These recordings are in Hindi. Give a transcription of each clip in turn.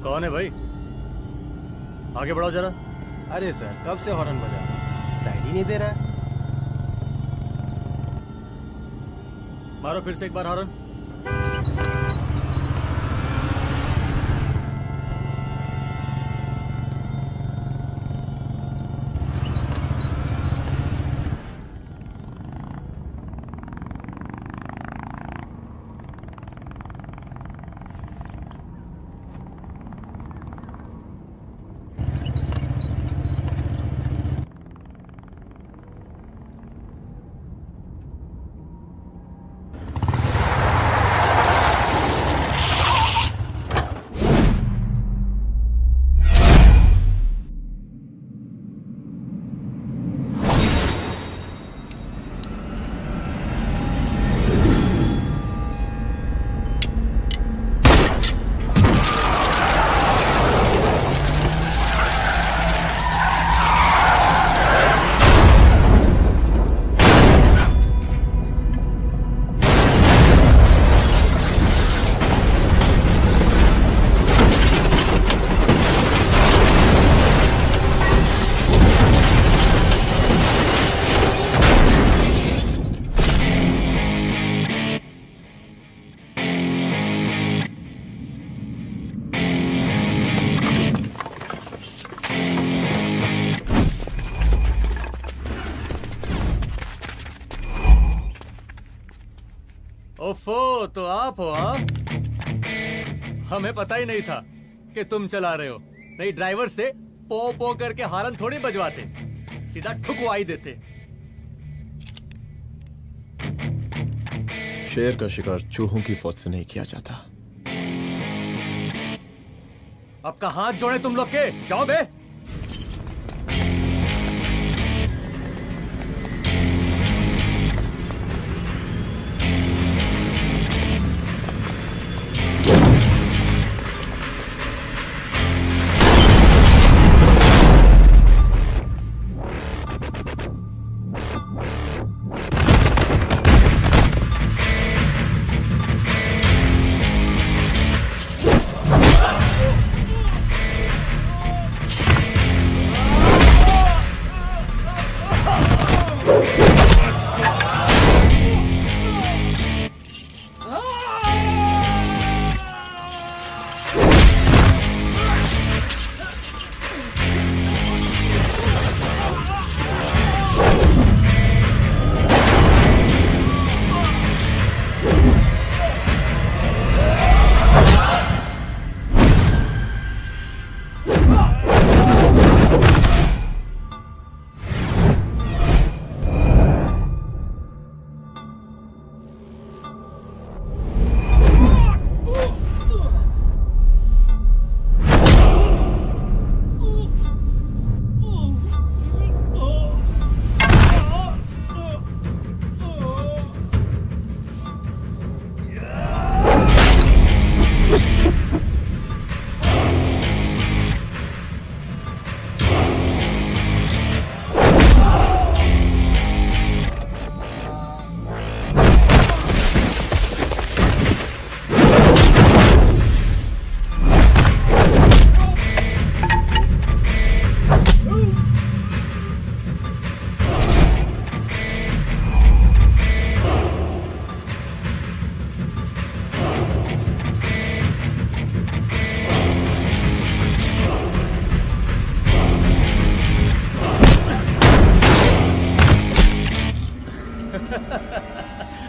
कौन है भाई? आगे बढ़ाओ जरा। अरे सर, कब से हॉर्न बजा रहा है? साइड ही नहीं दे रहा है। मारो फिर से एक बार हॉर्न। ओफो, तो आप हो? हाँ, हमें पता ही नहीं था कि तुम चला रहे हो। नहीं, ड्राइवर से पो पो करके हारन थोड़ी बजवाते, सीधा ठुकवाई देते। शेर का शिकार चूहों की फौज से नहीं किया जाता। आपका हाथ जोड़े तुम लोग के, जाओ बे।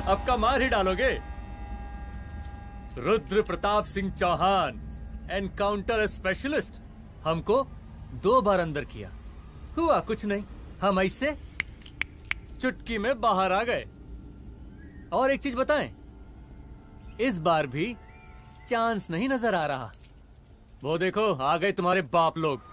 अब का मार ही डालोगे? रुद्र प्रताप सिंह चौहान, एनकाउंटर स्पेशलिस्ट, हमको 2 बार अंदर किया, हुआ कुछ नहीं। हम ऐसे चुटकी में बाहर आ गए। और एक चीज बताएं, इस बार भी चांस नहीं नजर आ रहा। वो देखो, आ गए तुम्हारे बाप लोग।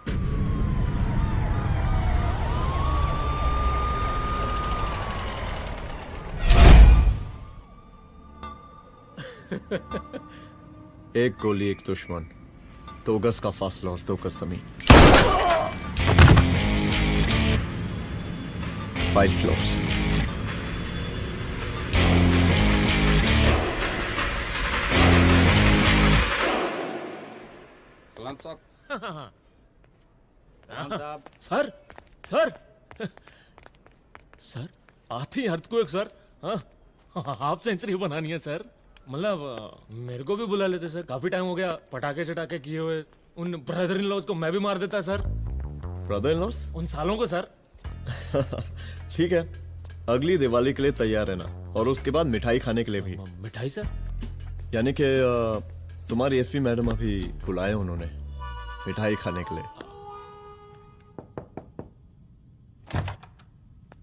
एक गोली एक दुश्मन, 2 गज का फासला और 2 गज जमीन। File closed. साहब। सर सर सर आती अर्थक्वेक सर। हाँ हाफ सेंचुरी बनानी है सर। मतलब मेरे को भी बुला लेते सर, काफी टाइम हो गया पटाखे चटाके किए हुए। उन ब्रदर इन लॉज को मैं भी मार देता सर, ब्रदर इन लॉस? उन सालों को सर। ठीक है, अगली दिवाली के लिए तैयार रहना, और उसके बाद मिठाई खाने के लिए भी। मिठाई सर? यानी कि तुम्हारी एसपी मैडम अभी बुलाए उन्होंने मिठाई खाने के लिए।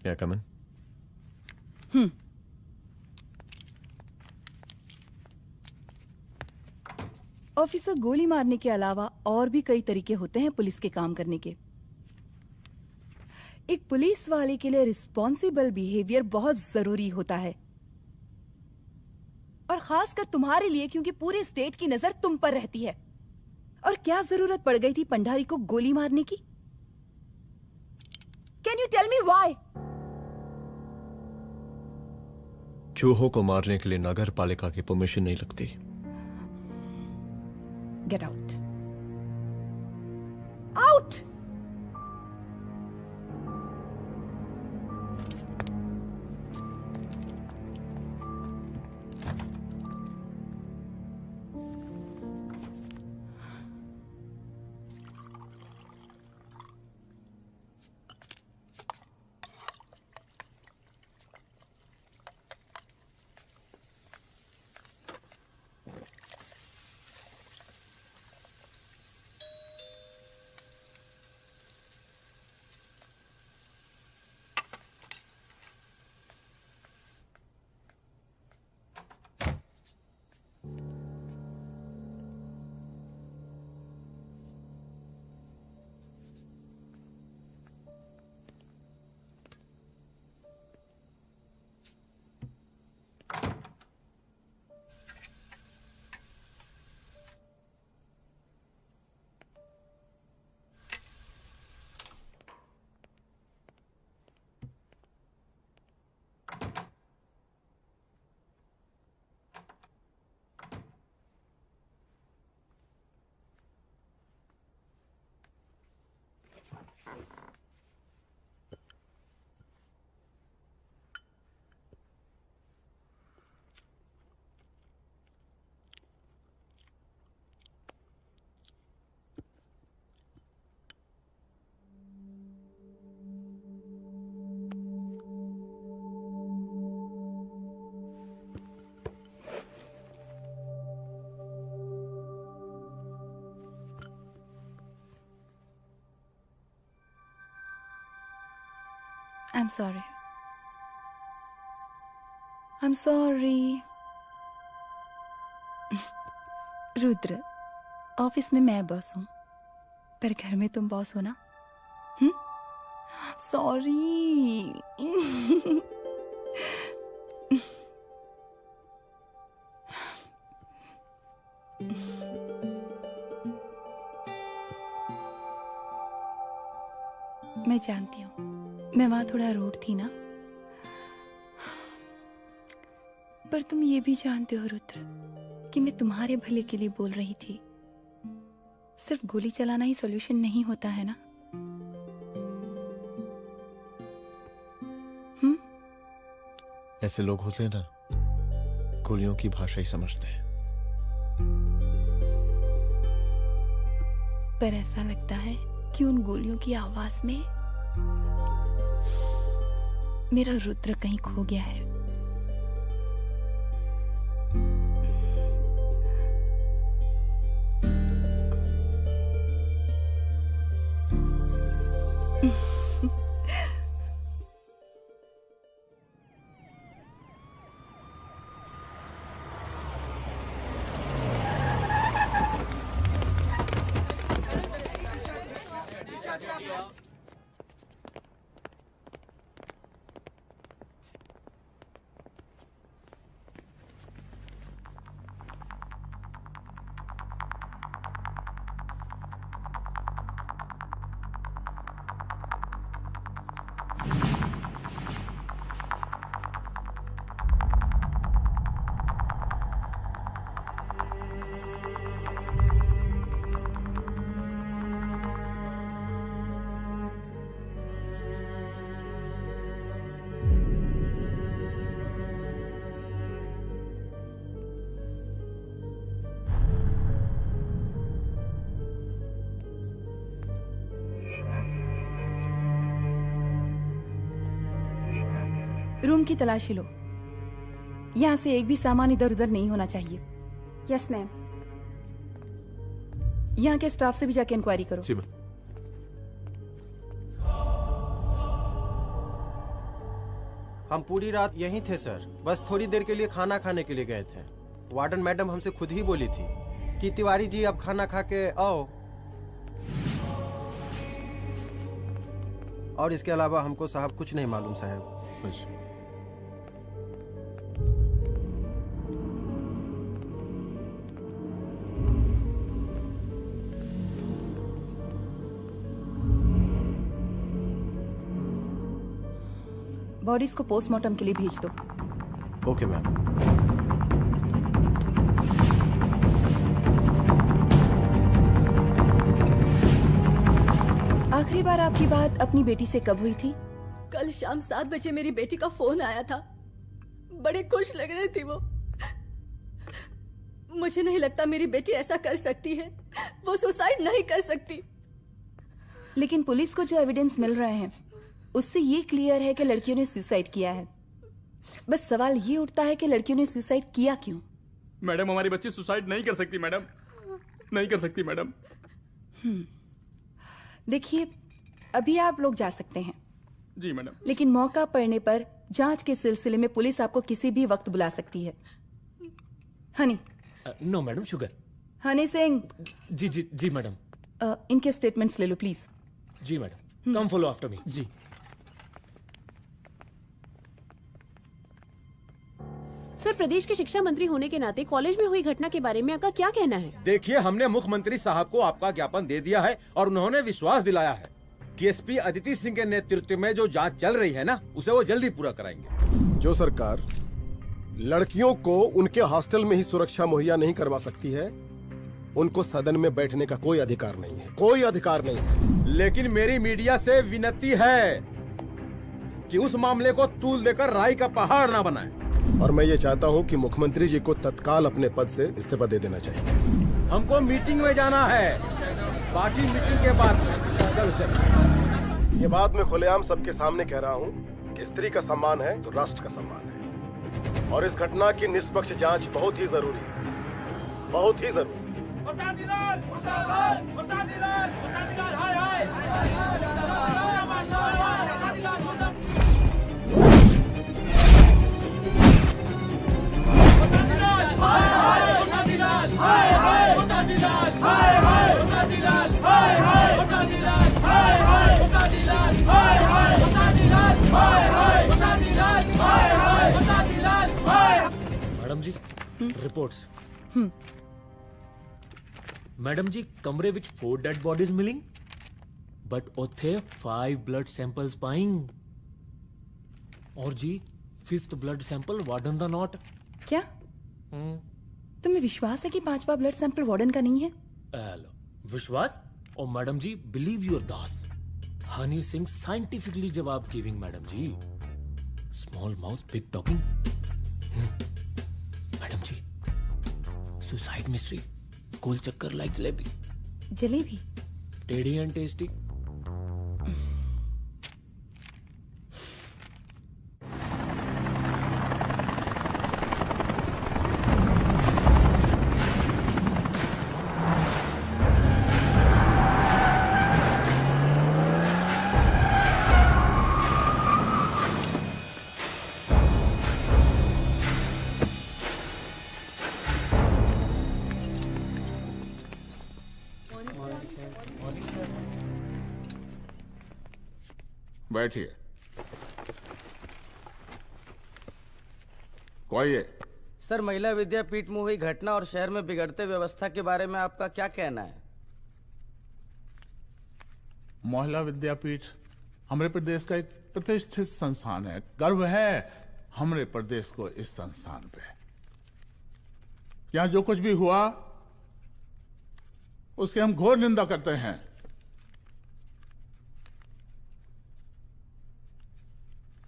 क्या कमन? ऑफिसर, गोली मारने के अलावा और भी कई तरीके होते हैं पुलिस के काम करने के। एक पुलिस वाले के लिए रिस्पॉन्सिबल बिहेवियर बहुत जरूरी होता है, और खासकर तुम्हारे लिए, क्योंकि पूरे स्टेट की नजर तुम पर रहती है। और क्या जरूरत पड़ गई थी पंडारी को गोली मारने की? Can you tell me why? चूहों को मारने के लिए नगर पालिका की परमिशन नहीं लगती। Get out. Out! I'm sorry. I'm sorry. Rudra, office में मैं बॉस हूँ, पर घर में तुम बॉस हो ना? सॉरी। मैं जानती हूँ, मैं वहां थोड़ा रूड थी ना, पर तुम ये भी जानते हो रुद्र कि मैं तुम्हारे भले के लिए बोल रही थी। सिर्फ गोली चलाना ही सॉल्यूशन नहीं होता है ना। ऐसे लोग होते हैं ना, गोलियों की भाषा ही समझते हैं। पर ऐसा लगता है कि उन गोलियों की आवाज में मेरा रुद्र कहीं खो गया है। रूम की तलाशी लो। यहाँ से एक भी सामान इधर उधर नहीं होना चाहिए। Yes ma'am. यहाँ के स्टाफ से भी जाके इंक्वायरी करो। जी मैम। हम पूरी रात यहीं थे सर, बस थोड़ी देर के लिए खाना खाने के लिए गए थे। वार्डन मैडम हमसे खुद ही बोली थी कि तिवारी जी अब खाना खा के आओ, और इसके अलावा हमको साहब कुछ नहीं मालूम साहब। अच्छा। बॉडीज को पोस्टमार्टम के लिए भेज दो। Okay ma'am. आखिरी बार आपकी बात अपनी बेटी से कब हुई थी? कल शाम 7 बजे मेरी बेटी का फोन आया था। बड़ी खुश लग रही थी वो। मुझे नहीं लगता मेरी बेटी ऐसा कर सकती है। वो सुसाइड नहीं कर सकती। लेकिन पुलिस को जो एविडेंस मिल रहे हैं उससे ये क्लियर है कि लड़कियों ने सुसाइड किया है। बस सवाल ये उठता है कि लड़कियों ने सुसाइड किया क्यों? मैडम, हमारी बच्ची सुसाइड नहीं कर सकती मैडम, नहीं कर सकती मैडम। देखिए, अभी आप लोग जा सकते हैं। जी मैडम। लेकिन मौका पड़ने पर जांच के सिलसिले में पुलिस आपको किसी भी वक्त बुला सकती है। Honey. No madam, sugar. Honey Singh. जी जी जी मैडम। इनके स्टेटमेंट्स ले लो प्लीज। जी madam, come follow after me. जी। सर, प्रदेश के शिक्षा मंत्री होने के नाते कॉलेज में हुई घटना के बारे में आपका क्या कहना है? देखिए, हमने मुख्यमंत्री साहब को आपका ज्ञापन दे दिया है और उन्होंने विश्वास दिलाया है कि एसपी अदिति सिंह के नेतृत्व में जो जांच चल रही है ना, उसे वो जल्दी पूरा कराएंगे। जो सरकार लड़कियों को उनके हॉस्टल में ही सुरक्षा मुहैया नहीं करवा सकती है, उनको सदन में बैठने का कोई अधिकार नहीं है, कोई अधिकार नहीं है। लेकिन मेरी मीडिया से विनती है कि उस मामले को तूल देकर राई का पहाड़ ना बनाए। और मैं ये चाहता हूँ कि मुख्यमंत्री जी को तत्काल अपने पद से इस्तीफा दे देना चाहिए। हमको मीटिंग में जाना है, बाकी मीटिंग के बाद। चल। ये बात मैं खुलेआम सबके सामने कह रहा हूँ कि स्त्री का सम्मान है तो राष्ट्र का सम्मान है, और इस घटना की निष्पक्ष जांच बहुत ही जरूरी है, बहुत ही जरूरी। मैडम जी, रिपोर्ट्स। मैडम जी, कमरे विच 4 डेड बॉडीज मिलिंग, बट उथे 5 ब्लड सैंपल्स पाइंग। और जी 5th ब्लड सैंपल वार्डन दा नॉट। क्या तुम्हें विश्वास है कि 5वां ब्लड सैंपल वार्डन का नहीं है? हेलो, विश्वास? और मैडम जी, बिलीव योर दास। हनी सिंह साइंटिफिकली जवाब giving madam ji. Small mouth big talking. Madam ji, suicide mystery, गोल चक्कर लाइक जलेबी। जलेबी? टेढ़ी एंड टेस्टी। बैठिए। कोई है? सर, महिला विद्यापीठ में हुई घटना और शहर में बिगड़ते व्यवस्था के बारे में आपका क्या कहना है? महिला विद्यापीठ हमारे प्रदेश का एक प्रतिष्ठित संस्थान है। गर्व है हमारे प्रदेश को इस संस्थान पे। यहाँ जो कुछ भी हुआ उसकी हम घोर निंदा करते हैं।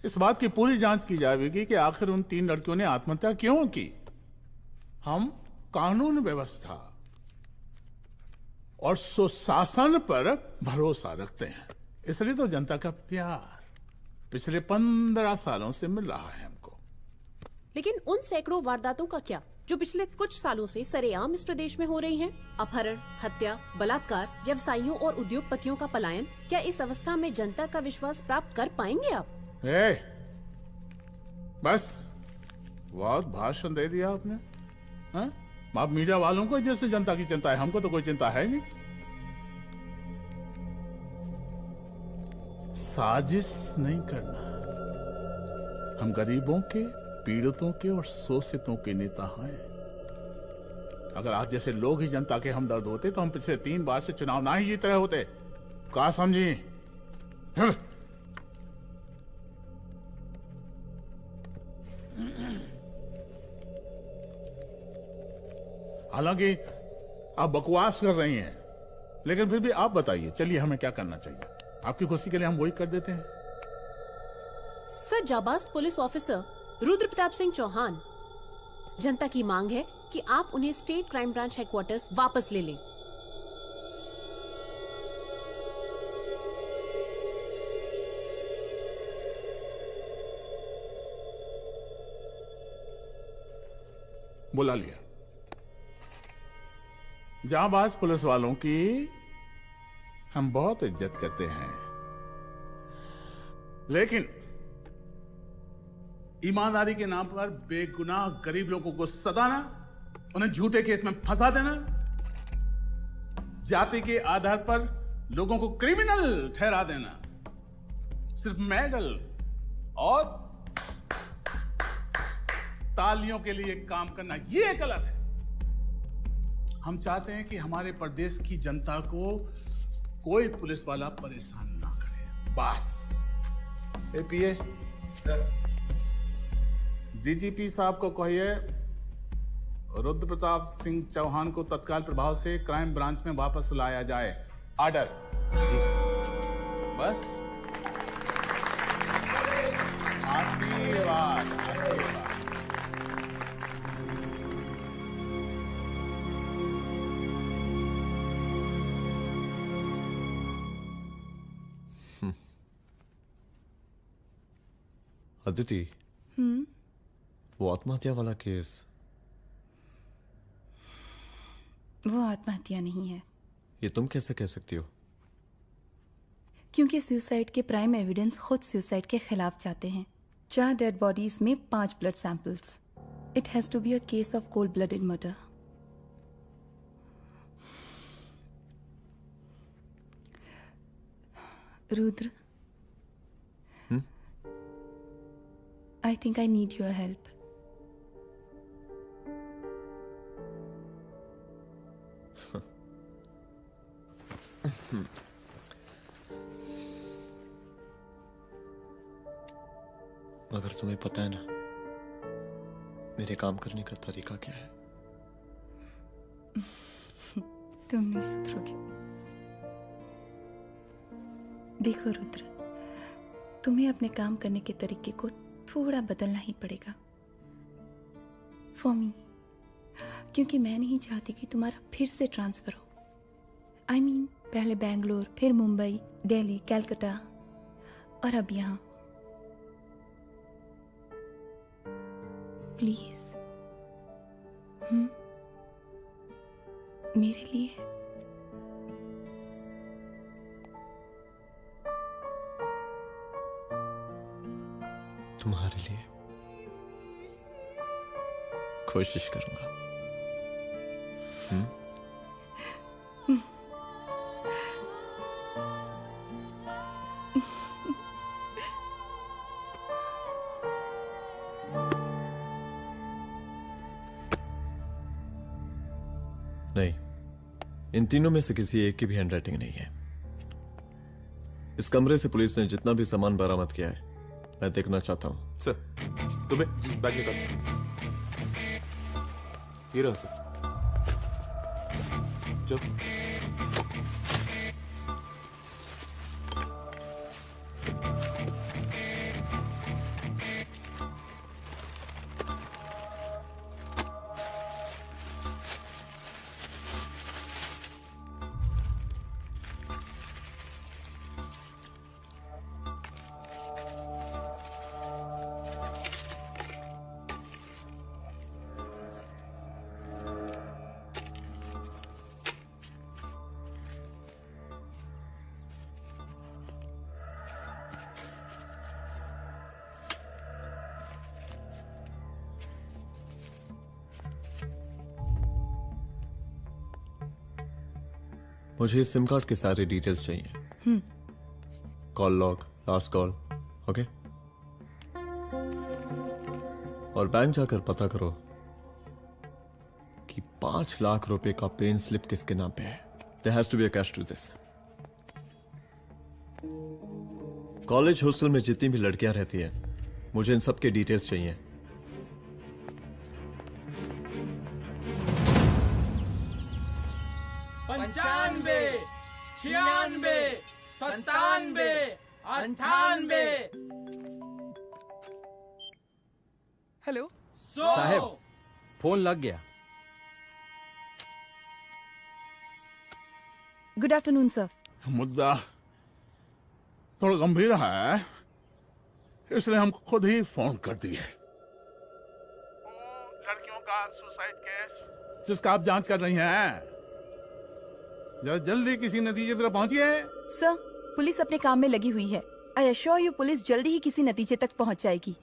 इस बात की पूरी जांच की जाएगी कि आखिर उन 3 लड़कियों ने आत्महत्या क्यों की। हम कानून व्यवस्था और सुशासन पर भरोसा रखते हैं, इसलिए तो जनता का प्यार पिछले 15 सालों से मिल रहा है हमको। लेकिन उन सैकड़ों वारदातों का क्या जो पिछले कुछ सालों से सरेआम इस प्रदेश में हो रही हैं? अपहरण, हत्या, बलात्कार, व्यवसायियों और उद्योगपतियों का पलायन। क्या इस अवस्था में जनता का विश्वास प्राप्त कर पाएंगे आप? बस बहुत भाषण दे दिया आपने। हाँ? आप मीडिया वालों को जैसे जनता की चिंता है, हमको तो कोई चिंता है नहीं। साजिश नहीं करना। हम गरीबों के, पीड़ितों के और शोषितों के नेता हैं। अगर आप जैसे लोग ही जनता के हमदर्द होते तो हम पिछले 3 बार से चुनाव ना ही जीत रहे होते। क्या समझी? हालांकि आप बकवास कर रही हैं, लेकिन फिर भी आप बताइए, चलिए हमें क्या करना चाहिए? आपकी खुशी के लिए हम वही कर देते हैं। सर, जाबाज पुलिस ऑफिसर रुद्र प्रताप सिंह चौहान, जनता की मांग है कि आप उन्हें स्टेट क्राइम ब्रांच हेडक्वार्टर्स वापस ले लें। बुला लिया। जाबाज पुलिस वालों की हम बहुत इज्जत करते हैं, लेकिन ईमानदारी के नाम पर बेगुनाह गरीब लोगों को सताना, उन्हें झूठे केस में फंसा देना, जाति के आधार पर लोगों को क्रिमिनल ठहरा देना, सिर्फ मेडल और तालियों के लिए काम करना, ये गलत है। हम चाहते हैं कि हमारे प्रदेश की जनता को कोई पुलिस वाला परेशान ना करे, बस। एपीए डीजीपी साहब को कहिए रुद्र प्रताप सिंह चौहान को तत्काल प्रभाव से क्राइम ब्रांच में वापस लाया जाए। ऑर्डर। बस। आशीर्वाद, आशीर्वाद। अदिति, वो आत्महत्या वाला केस, वो आत्महत्या नहीं है। ये तुम कैसे कह सकती हो? क्योंकि सुसाइड के प्राइम एविडेंस खुद सुसाइड के खिलाफ जाते हैं। 4 डेड बॉडीज में 5 blood samples. It has to be a case of cold blooded murder. Rudra, I think I need your help. मगर तुम्हें पता है ना मेरे काम करने का तरीका क्या है? तुम नहीं सुधरोगे। देखो रुद्र, तुम्हें अपने काम करने के तरीके को थोड़ा बदलना ही पड़ेगा फॉर मी, क्योंकि मैं नहीं चाहती कि तुम्हारा फिर से ट्रांसफर हो। आई मीन, पहले बेंगलोर, फिर मुंबई, दिल्ली, कलकत्ता और अब यहाँ। प्लीज मेरे लिए। तुम्हारे लिए कोशिश करूंगा। नहीं, इन तीनों में से किसी एक की भी हैंडराइटिंग नहीं है। इस कमरे से पुलिस ने जितना भी सामान बरामद किया है मैं देखना चाहता हूं। सर, तुम्हें बैग निकाल। ये रहा सर। चल। मुझे इस सिम कार्ड के सारे डिटेल्स चाहिए। Call log, last call, okay? और बैंक जाकर पता करो कि 5 लाख रुपए का पेन स्लिप किसके नाम पे है। There has to be a cash to this. College hostel में जितनी भी लड़कियां रहती हैं, मुझे इन सब के डिटेल्स चाहिए। पंचानवे, 96, 97, 98। हेलो साहब, फोन लग गया। Good afternoon sir. मुद्दा थोड़ा गंभीर है, इसलिए हम खुद ही फोन कर दिए। लड़कियों का सुसाइड केस जिसका आप जांच कर रही हैं, जरा जल्दी किसी नतीजे पर पहुंचिए। सर, पुलिस अपने काम में लगी हुई है। आई एश्योर यू पुलिस जल्दी ही किसी नतीजे तक पहुंच जाएगी।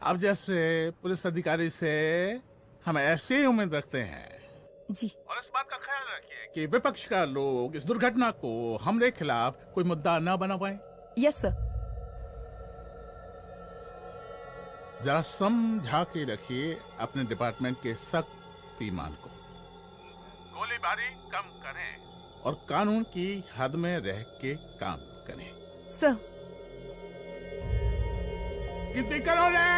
अब जैसे पुलिस अधिकारी से हम ऐसे ही उम्मीद रखते हैं जी। और इस बात का ख्याल रखिए कि विपक्ष का लोग इस दुर्घटना को हमारे खिलाफ कोई मुद्दा न बना पाए। Yes sir. जरा समझा के रखिए अपने डिपार्टमेंट के शक्तिमान को। गोलीबारी कम करें और कानून की हद में रह के काम करें। सर। कितनी करोगे?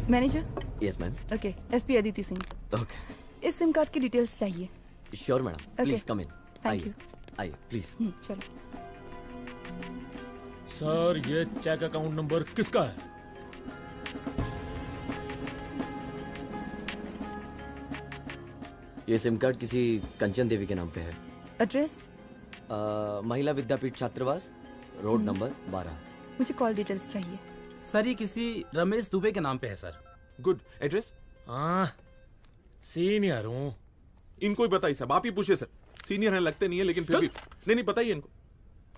Manager. Yes ma'am. Okay, SP Aditi Singh. Okay. इस सिम कार्ड की डिटेल्स चाहिए। Sure madam, please come in. Thank you. आइए प्लीज। चलो। सर, ये चेक अकाउंट नंबर किसका है? ये सिम कार्ड किसी कंचन देवी के नाम पे है। एड्रेस? महिला विद्यापीठ छात्रावास, रोड नंबर 12। मुझे कॉल डिटेल्स चाहिए। सर, ये किसी रमेश दुबे के नाम पे है सर। गुड। एड्रेस? हाँ, सीनियर हूँ। इनको ही बताइए साहब, आप ही पूछिए सर। सीनियर हैं लगते नहीं है, लेकिन फिर भी नहीं बताइए इनको,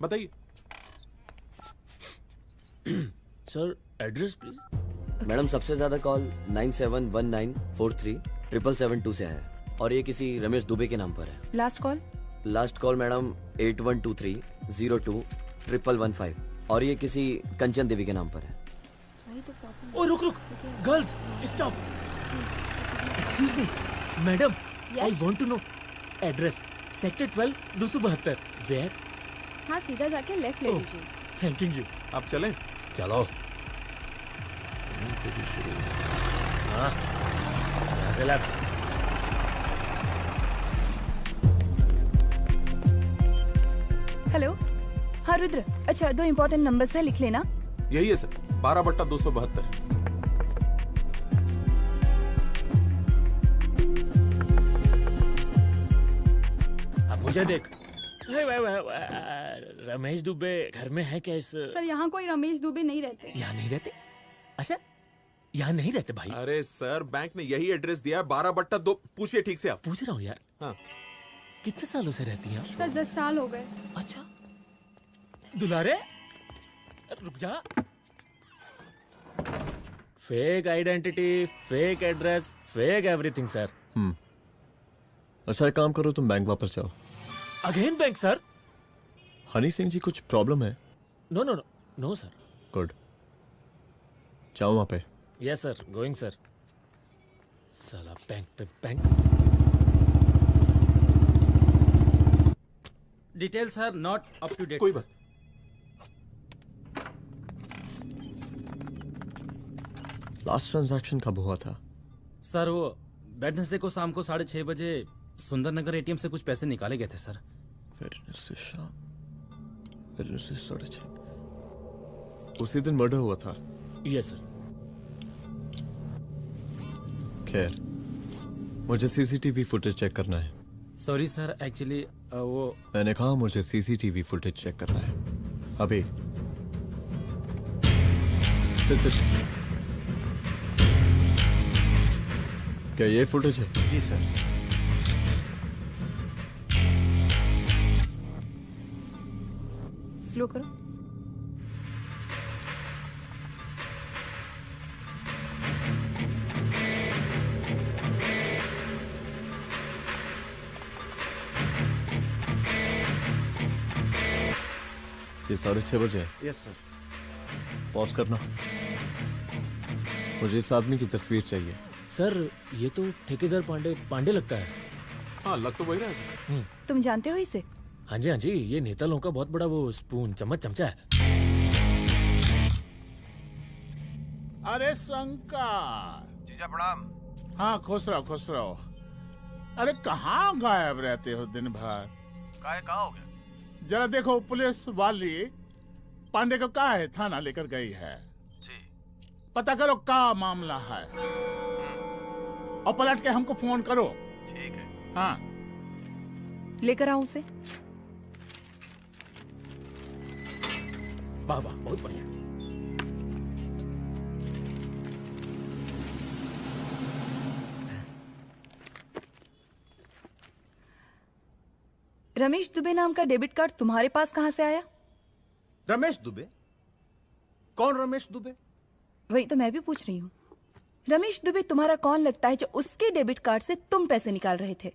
बताइए। Sir, address please. मैडम, सबसे ज्यादा कॉल 9719437772 से है और ये किसी रमेश दुबे के नाम पर है। Last call? Last call madam 8123021115 और ये किसी कंचन देवी के नाम पर है। ओ रुक, girls stop. Excuse me madam, I want to know address. Sector 12 272। Where? हाँ, सीधा जाके लेफ्ट ले लीजिए। Thank you. आप चलें? चलो। हाँ, यहाँ से लेफ्ट। हेलो। हाँ रुद्र, अच्छा 2 इम्पोर्टेंट नंबर्स है, लिख लेना। यही है सर, 12/272। अब मुझे देख। रमेश दुबे घर में है क्या? इस सर, यहाँ कोई रमेश दुबे नहीं रहते। यहाँ नहीं रहते? अच्छा, यहाँ नहीं रहते भाई। अरे सर, बैंक ने यही एड्रेस दिया है, 12/2। पूछिए ठीक से आप। पूछ रहा हूँ यार। हाँ। कितने सालों से रहती हैं आप? सर 10 साल हो गए। अच्छा दुलारे रुक जा। Fake identity, fake address, fake everything sir. अच्छा एक काम करो, तुम बैंक वापस जाओ। Again bank sir? Honey Singh ji कुछ प्रॉब्लम है? No no no no sir. Good, जाओ वहां पे। Yes sir, going sir. साला बैंक पे bank. Detail sir not up to date. कोई बात। लास्ट ट्रांजैक्शन कब हुआ था? सर वो वेडनेसडे को शाम को 6:30 बजे सुंदरनगर एटीएम से कुछ पैसे निकाले गए थे सर। वेडनेसडे शाम, वेडनेसडे 6:30। उसी दिन मर्डर हुआ था? Yes sir. खैर, मुझे सीसीटीवी फुटेज चेक करना है। सॉरी सर, एक्चुअली वो मैंने कहा मुझे सीसीटीवी फुटेज चेक करना है अभी। सिट। क्या ये फुटेज है? जी सर। स्लो करो। ये 6:30 बजे है। Yes sir. पॉज करना। मुझे इस आदमी की तस्वीर चाहिए। सर ये तो ठेकेदार पांडे लगता है। हाँ लग तो वही रहा है सर। तुम जानते हो इसे? हाँ जी, ये नेता लोगों का बहुत बड़ा वो स्पून चमचा है। अरे शंकर। जीजा प्रणाम। हाँ खुश रहो। अरे कहाँ गायब रहते हो दिन भर? कहाँ हो गया? जरा देखो पुलिस वाली पांडे को कहा है थाना लेकर गई है। जी। पता करो क्या मामला है और पलट के हमको फोन करो। ठीक है। हाँ लेकर आओ उसे। वाह बहुत बढ़िया। रमेश दुबे नाम का डेबिट कार्ड तुम्हारे पास कहां से आया? रमेश दुबे? कौन रमेश दुबे? वही तो मैं भी पूछ रही हूँ। रमेश दुबे तुम्हारा कौन लगता है जो उसके डेबिट कार्ड से तुम पैसे निकाल रहे थे?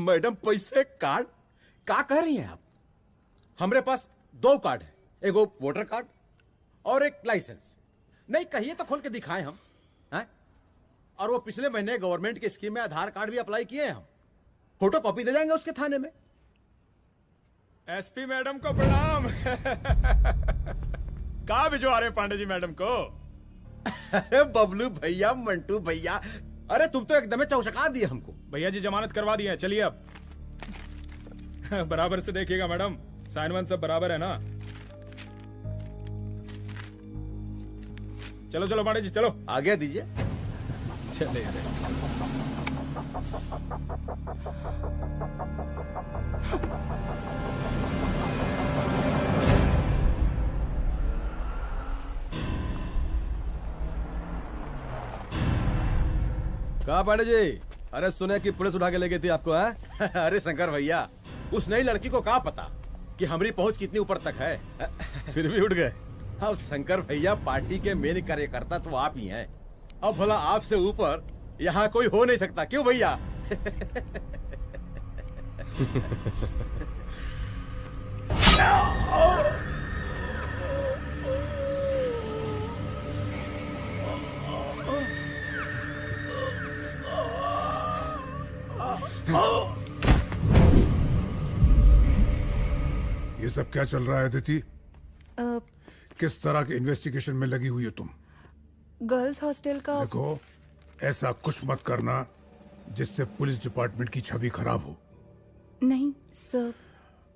मैडम पैसे कार्ड क्या कह रही हैं आप? हमारे पास 2 कार्ड है, एक वो वोटर कार्ड और एक लाइसेंस। नहीं कहिए तो खोल के दिखाएं हम हैं? और वो पिछले महीने गवर्नमेंट की स्कीम में आधार कार्ड भी अप्लाई किए हैं हम। फोटो कॉपी दे जाएंगे उसके थाने में। एसपी मैडम को प्रणाम। कहाँ भिजवा रहे पांडे जी मैडम को? अरे बबलू भैया, मंटू भैया, अरे तुम तो एकदम चौंका दिए हमको। भैया जी जमानत करवा दिए हैं, चलिए अब। बराबर से देखिएगा मैडम, साइन वन सब बराबर है ना? चलो पांडे जी चलो। आगे दीजिए। चले कहा पांडे जी? अरे सुने कि पुलिस उठा के ले गई थी आपको है? अरे शंकर भैया, उस नई लड़की को क्या पता कि हमारी पहुंच कितनी ऊपर तक है। फिर भी उठ गए। अब शंकर भैया पार्टी के मेन कार्यकर्ता तो आप ही हैं। अब भला आपसे ऊपर यहाँ कोई हो नहीं सकता, क्यों भैया? ये सब क्या चल रहा है अदिति? किस तरह के इन्वेस्टिगेशन में लगी हुई हो तुम? गर्ल्स हॉस्टल का। देखो, ऐसा कुछ मत करना जिससे पुलिस डिपार्टमेंट की छवि खराब हो। नहीं सर।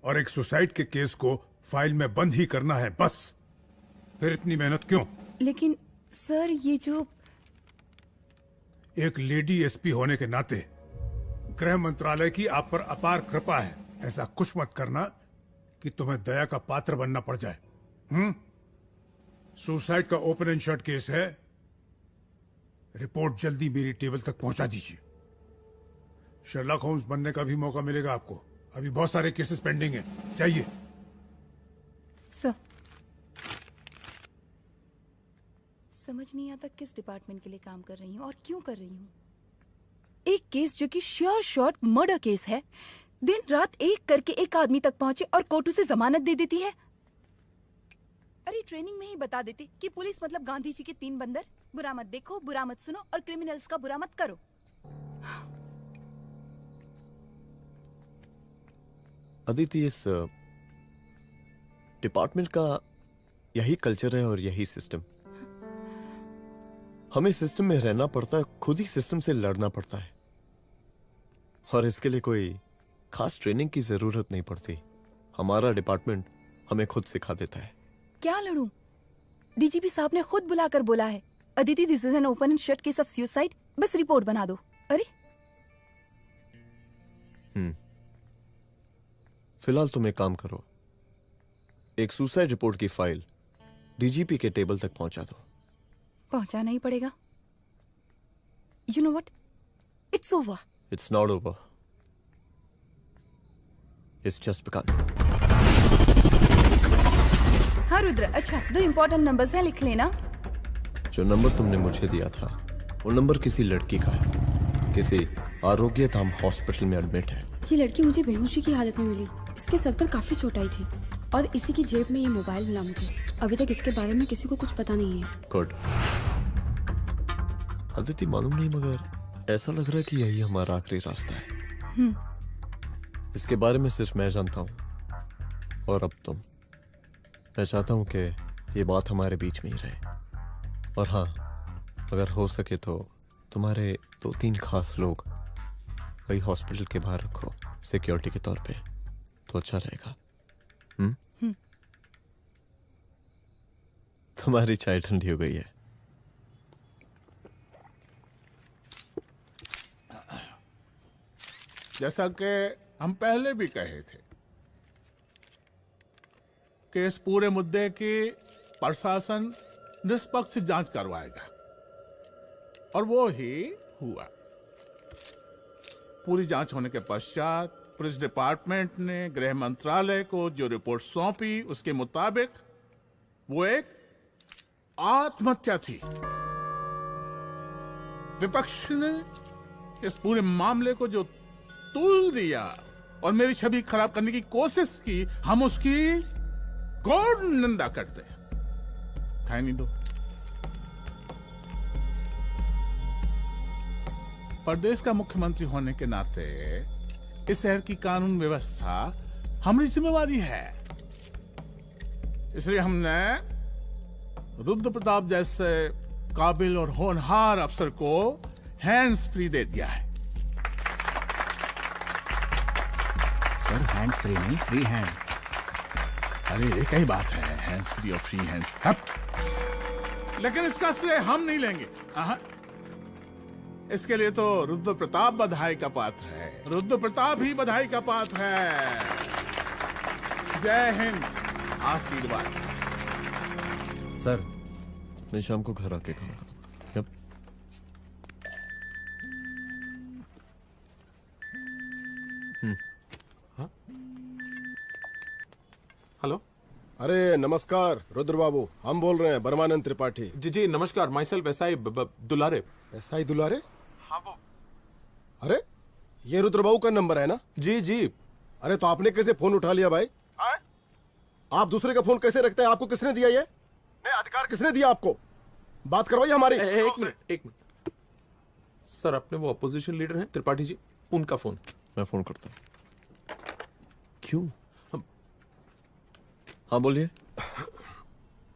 और एक सुसाइड के केस को फाइल में बंद ही करना है बस। फिर इतनी मेहनत क्यों? लेकिन सर ये जो एक लेडी एसपी होने के नाते गृह मंत्रालय की आप पर अपार कृपा है। ऐसा कुछ मत करना कि तुम्हें दया का पात्र बनना पड़ जाए। सुसाइड का ओपन एंड शट केस है। रिपोर्ट जल्दी मेरी टेबल तक पहुंचा दीजिए। शर्लॉक होम्स बनने का भी मौका मिलेगा आपको। अभी बहुत सारे केसेस पेंडिंग हैं। चाहिए सर। समझ नहीं आता किस डिपार्टमेंट के लिए काम कर रही हूँ और क्यों कर रही हूँ। एक केस जो कि श्योर शॉट मर्डर केस है, दिन रात एक करके एक आदमी तक पहुंचे और कोर्ट उसे जमानत दे देती है। अरे ट्रेनिंग में ही बता देती कि पुलिस मतलब गांधी जी के 3 बंदर, बुरा मत देखो, बुरा मत सुनो और क्रिमिनल्स का बुरा मत करो। अदिति, इस डिपार्टमेंट का यही कल्चर है और यही सिस्टम। हमें सिस्टम में रहना पड़ता है, खुद ही सिस्टम से लड़ना पड़ता है, और इसके लिए कोई खास ट्रेनिंग की जरूरत नहीं पड़ती। हमारा डिपार्टमेंट हमें खुद सिखा देता है। क्या लड़ूं? डीजीपी साहब ने खुद बुलाकर बोला है, Aditi this is an open and shut case of suicide, बस रिपोर्ट बना दो। अरे फिलहाल तुम एक काम करो, एक सुसाइड रिपोर्ट की फाइल डीजीपी के टेबल तक पहुंचा दो। पहुंचाना ही पड़ेगा। You know what, it's over. It's not over. It's just begun. हाँ रुद्र, अच्छा 2 इम्पोर्टेंट नंबर्स हैं, लिख लेना। जो नंबर तुमने मुझे दिया था वो नंबर किसी लड़की का है, किसी आरोग्य धाम हॉस्पिटल में एडमिट है। ये लड़की मुझे बेहोशी की हालत में मिली। इसके सर पर काफी चोट आई थी और इसी की जेब में ये मोबाइल मिला मुझे। अभी तक इसके बारे में किसी को कुछ पता नहीं है। गुड। अदिति मालूम नहीं, मगर ऐसा लग रहा है कि यही हमारा आखिरी रास्ता है। इसके बारे में सिर्फ मैं जानता हूँ और अब तुम। मैं चाहता हूँ कि ये बात हमारे बीच में ही रहे। और हाँ, अगर हो सके तो तुम्हारे 2-3 खास लोग वही हॉस्पिटल के बाहर रखो सिक्योरिटी के तौर पे, तो अच्छा रहेगा। तुम्हारी चाय ठंडी हो गई है। जैसा कि हम पहले भी कहे थे कि इस पूरे मुद्दे की प्रशासन निष्पक्ष जांच करवाएगा, और वो ही हुआ। पूरी जांच होने के पश्चात पुलिस डिपार्टमेंट ने गृह मंत्रालय को जो रिपोर्ट सौंपी उसके मुताबिक वो एक आत्महत्या थी। विपक्ष ने इस पूरे मामले को जो तूल दिया और मेरी छवि खराब करने की कोशिश की, हम उसकी घोर निंदा करते हैं। नहीं दो। प्रदेश का मुख्यमंत्री होने के नाते इस शहर की कानून व्यवस्था हमारी जिम्मेवारी है। इसलिए हमने रुद्र प्रताप जैसे काबिल और होनहार अफसर को हैंड्स फ्री दे दिया है। सर हैंड फ्री नहीं, फ्री हैंड। अरे एक ही बात है, हैंड्स फ्री और फ्री हैंड। लेकिन इसका श्रेय हम नहीं लेंगे। इसके लिए तो रुद्र प्रताप बधाई का पात्र है। रुद्र प्रताप ही बधाई का पात्र है। जय हिंद। आशीर्वाद। सर, मैं शाम को घर आके खाऊंगा। यप। हेलो। अरे नमस्कार रुद्र बाबू, हम बोल रहे हैं परमानंद त्रिपाठी। जी जी नमस्कार। My self SI Dulare. SI दुलारे? हाँ वो। अरे ये रुद्र बाबू का नंबर है ना? जी जी। अरे तो आपने कैसे फोन उठा लिया भाई? आप दूसरे का फोन कैसे रखते हैं? आपको किसने दिया ये? नहीं, अधिकार किसने दिया आपको? बात करवाइए हमारी। एक मिनट। सर अपने वो अपोजिशन लीडर हैं त्रिपाठी जी, उनका फोन। मैं फोन करता हूँ। क्यों? हाँ बोलिए।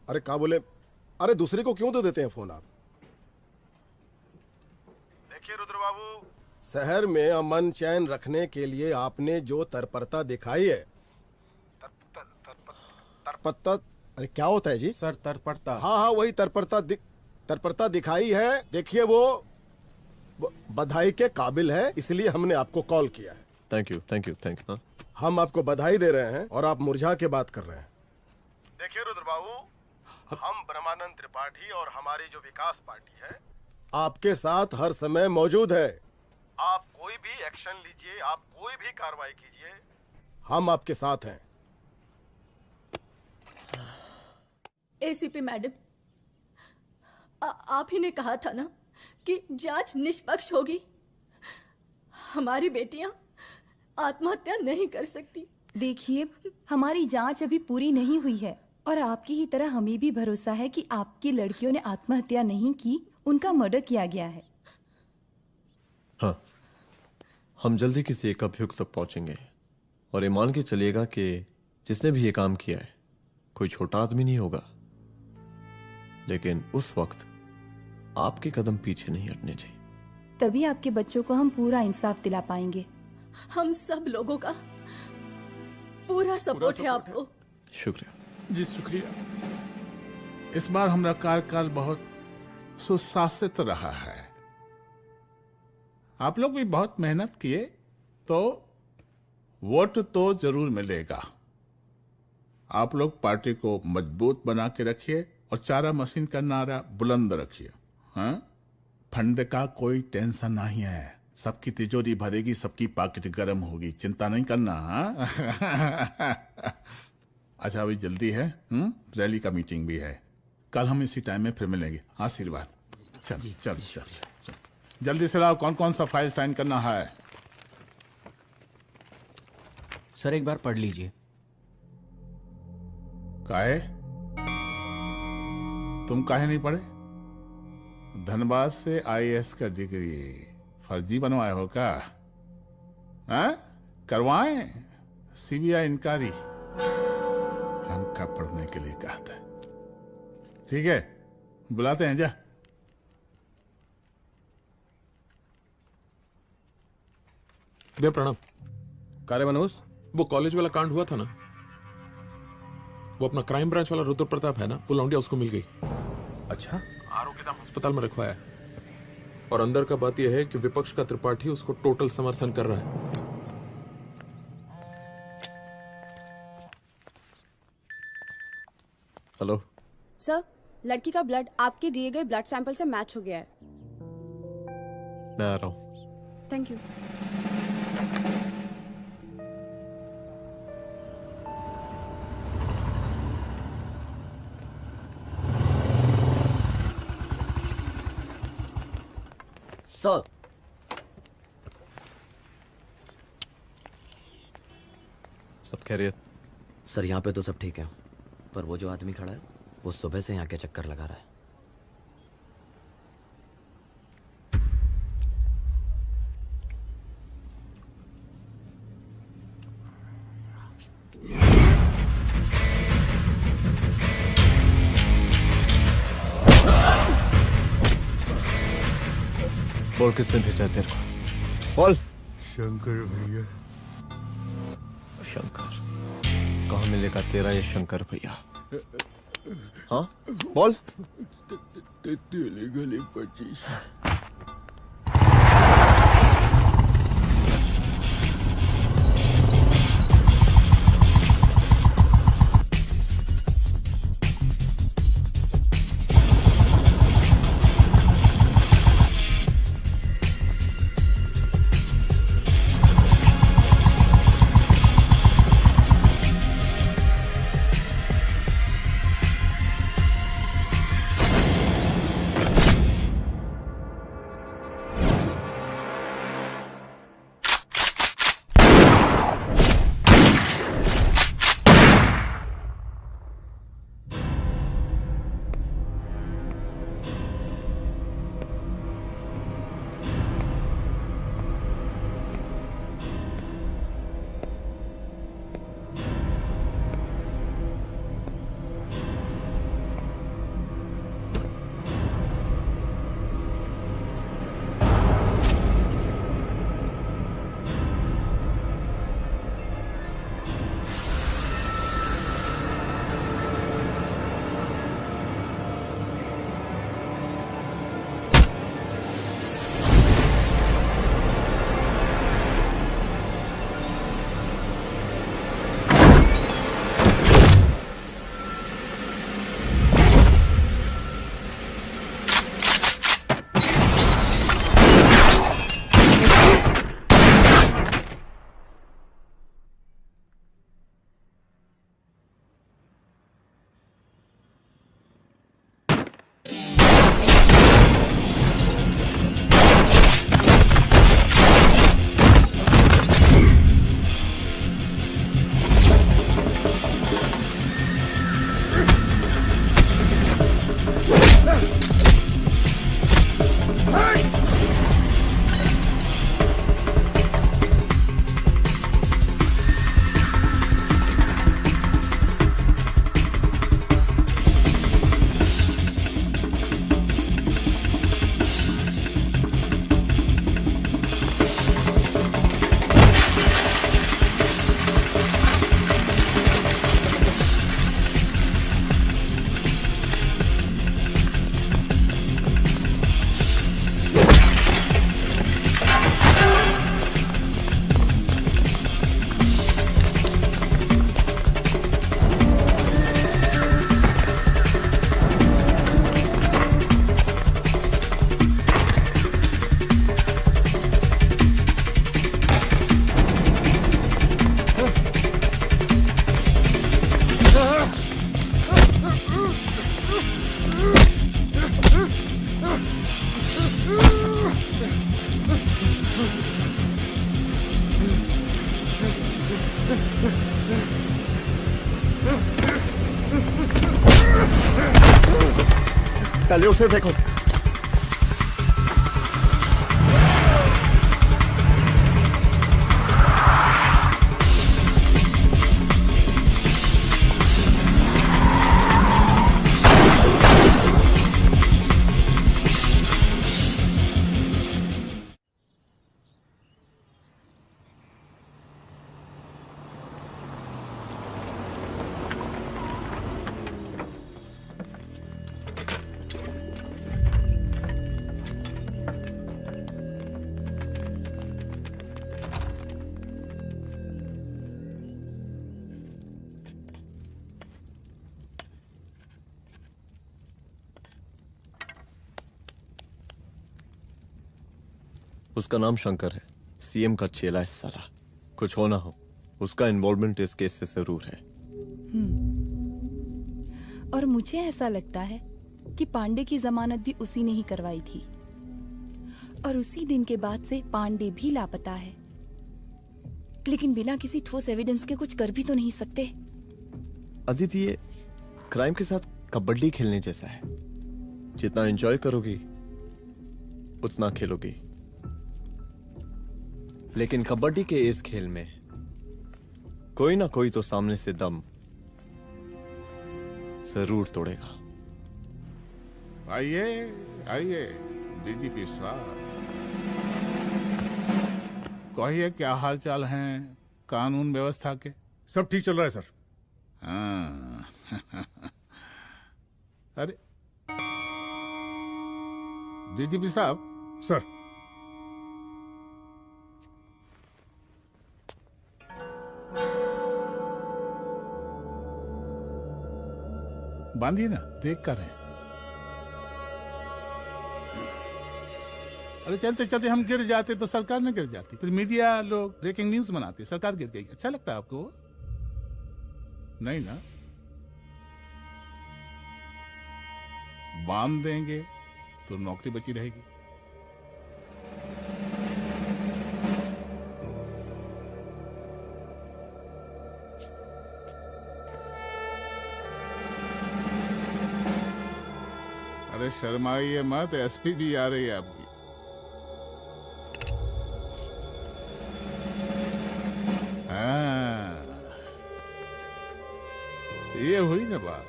अरे क्या बोले? अरे दूसरे को क्यों दे देते हैं फोन आप? देखिए रुद्र बाबू, शहर में अमन चैन रखने के लिए आपने जो तत्परता दिखाई है, तत्परता, अरे क्या होता है जी? सर तत्परता। हाँ वही तत्परता दिखाई है। देखिए वो बधाई के काबिल है, इसलिए हमने आपको कॉल किया है। Thank you. हम आपको बधाई दे रहे हैं और आप मुरझा के बात कर रहे हैं। देखिए रुद्र बाबू, हम ब्रह्मानंद त्रिपाठी और हमारी जो विकास पार्टी है आपके साथ हर समय मौजूद है। आप कोई भी एक्शन लीजिए, आप कोई भी कार्रवाई कीजिए, हम आपके साथ हैं। एसीपी मैडम, आप ही ने कहा था ना कि जांच निष्पक्ष होगी। हमारी बेटियां आत्महत्या नहीं कर सकती। देखिए, हमारी जांच अभी पूरी नहीं हुई है और आपकी ही तरह हमें भी भरोसा है कि आपकी लड़कियों ने आत्महत्या नहीं की, उनका मर्डर किया गया है। हाँ, हम जल्दी किसी एक अभियुक्त तक पहुंचेंगे और ये मान के चलिएगा कि जिसने भी ये काम किया है कोई छोटा आदमी नहीं होगा, लेकिन उस वक्त आपके कदम पीछे नहीं हटने चाहिए। तभी आपके बच्चों को हम पूरा इंसाफ दिला पाएंगे। हम सब लोगों का पूरा सपोर्ट है आपको। शुक्रिया जी, शुक्रिया। इस बार हमारा कार्यकाल बहुत सुशासित रहा है। आप लोग भी बहुत मेहनत किए, तो वोट तो जरूर मिलेगा। आप लोग पार्टी को मजबूत बना के रखिए और चारा मशीन का नारा बुलंद रखिए। हाँ, फंड का कोई टेंशन नहीं है, सबकी तिजोरी भरेगी, सबकी पॉकेट गर्म होगी, चिंता नहीं करना। हाँ? अच्छा अभी जल्दी है, रैली का मीटिंग भी है, कल हम इसी टाइम में फिर मिलेंगे। आशीर्वाद। चल चल चल जल्दी से लाओ, कौन कौन सा फाइल साइन करना है। सर एक बार पढ़ लीजिए। काहे? तुम काहे नहीं पढ़े? धनबाद से आईएएस का डिग्री फर्जी बनवाए हो क्या? हाँ? करवाएं सीबीआई इंक्वायरी। हमका पढ़ने के लिए कहा था। ठीक है, बुलाते हैं। जा भैया प्रणाम। कार्य मनोज, वो कॉलेज वाला कांड हुआ था ना, वो अपना क्राइम ब्रांच वाला रुद्र प्रताप है ना, वो लौंडिया उसको मिल गई। अच्छा? आरोग्यधाम अस्पताल में रखवाया है। और अंदर का बात यह है कि विपक्ष का त्रिपाठी उसको टोटल समर्थन कर रहा है। हेलो सर, लड़की का ब्लड आपके दिए गए ब्लड सैंपल से मैच हो गया है। मैं आ रहा हूँ। Thank you. सर सब खैरियत? सर यहाँ पे तो सब ठीक है, पर वो जो आदमी खड़ा है वो सुबह से यहाँ के चक्कर लगा रहा है। बोल किसने भेजा तेरे को? बोल। शंकर भैया। शंकर? कहाँ मिलेगा तेरा ये शंकर भैया? हाँ बोल। गली 25। पहले उसे देखो। उसका नाम शंकर है, सीएम का चेला है साला। कुछ हो ना हो, उसका इन्वॉल्वमेंट इस केस से जरूर है। और मुझे ऐसा लगता है कि पांडे की जमानत भी उसी ने ही करवाई थी, और उसी दिन के बाद से पांडे भी लापता है। लेकिन बिना किसी ठोस एविडेंस के कुछ कर भी तो नहीं सकते। अदिति, ये क्राइम के साथ कबड्डी खेलने जैसा है। जितना एंजॉय करोगी उतना खेलोगी, लेकिन कबड्डी के इस खेल में कोई ना कोई तो सामने से दम जरूर तोड़ेगा। आइए आइए डीजीपी साहब, कहिए क्या हाल चाल हैं कानून व्यवस्था के? सब ठीक चल रहा है सर। हाँ। अरे डीजीपी साहब। सर। बांधिए ना, देख कर रहे। अरे चलते चलते हम गिर जाते तो सरकार न गिर जाती, फिर मीडिया लोग ब्रेकिंग न्यूज बनाते, सरकार गिर गई। अच्छा लगता है आपको? नहीं ना? बांध देंगे तो नौकरी बची रहेगी। अरे शर्माइए मत, एसपी भी आ रही है आपकी। हाँ, ये हुई ना बात।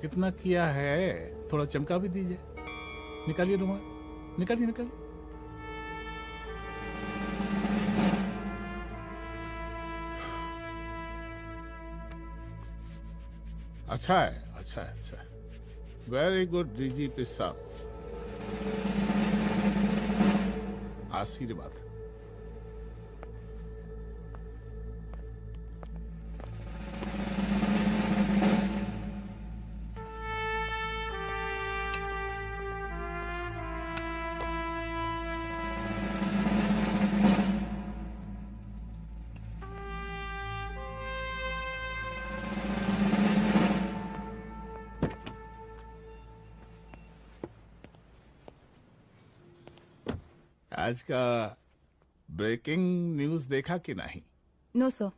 कितना किया है, थोड़ा चमका भी दीजिए। निकालिए रुमाल, निकालिए निकालिए। अच्छा है, अच्छा है, अच्छा है। वेरी गुड डीजीपी साहब, आशीर्वाद। आज का ब्रेकिंग न्यूज देखा कि नहीं? No sir.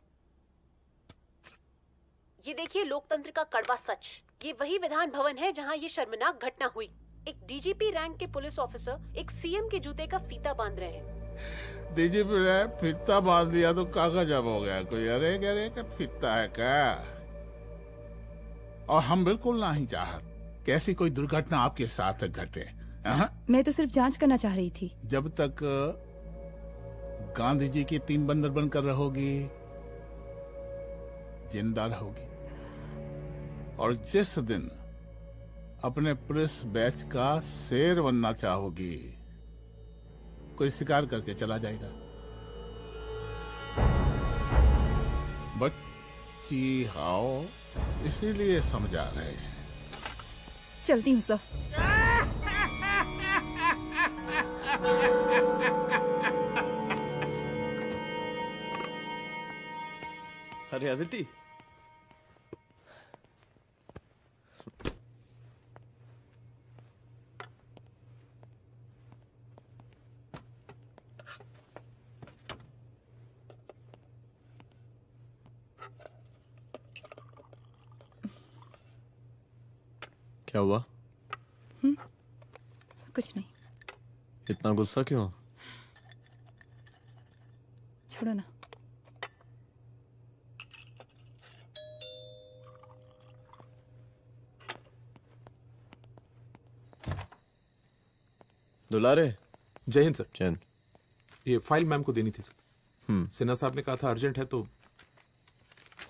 ये देखिए लोकतंत्र का कड़वा सच। ये वही विधान भवन है जहां ये शर्मनाक घटना हुई। एक डीजीपी रैंक के पुलिस ऑफिसर एक सीएम के जूते का फीता बांध रहे हैं। डीजीपी ने फीता बांध दिया तो काका जब हो गया कोई। अरे अरे का फीता है क्या? और हम बिल्कुल नहीं चाहते कैसी कोई दुर्घटना आपके साथ घटे। मैं तो सिर्फ जांच करना चाह रही थी। जब तक गांधी जी की 3 बंदर बनकर रहोगी, जिंदा रहोगी। और जिस दिन अपने पुलिस बैच का शेर बनना चाहोगी, कोई शिकार करके चला जाएगा। बच्ची हाओ, इसीलिए समझा रहे हैं। चलती हूँ सर। अरे अदिति, क्या हुआ? कुछ नहीं। इतना गुस्सा क्यों? छोड़ो ना। दुलारे। जय हिंद सर। जय हिंद। ये फाइल मैम को देनी थी सर। सिन्हा साहब ने कहा था अर्जेंट है तो।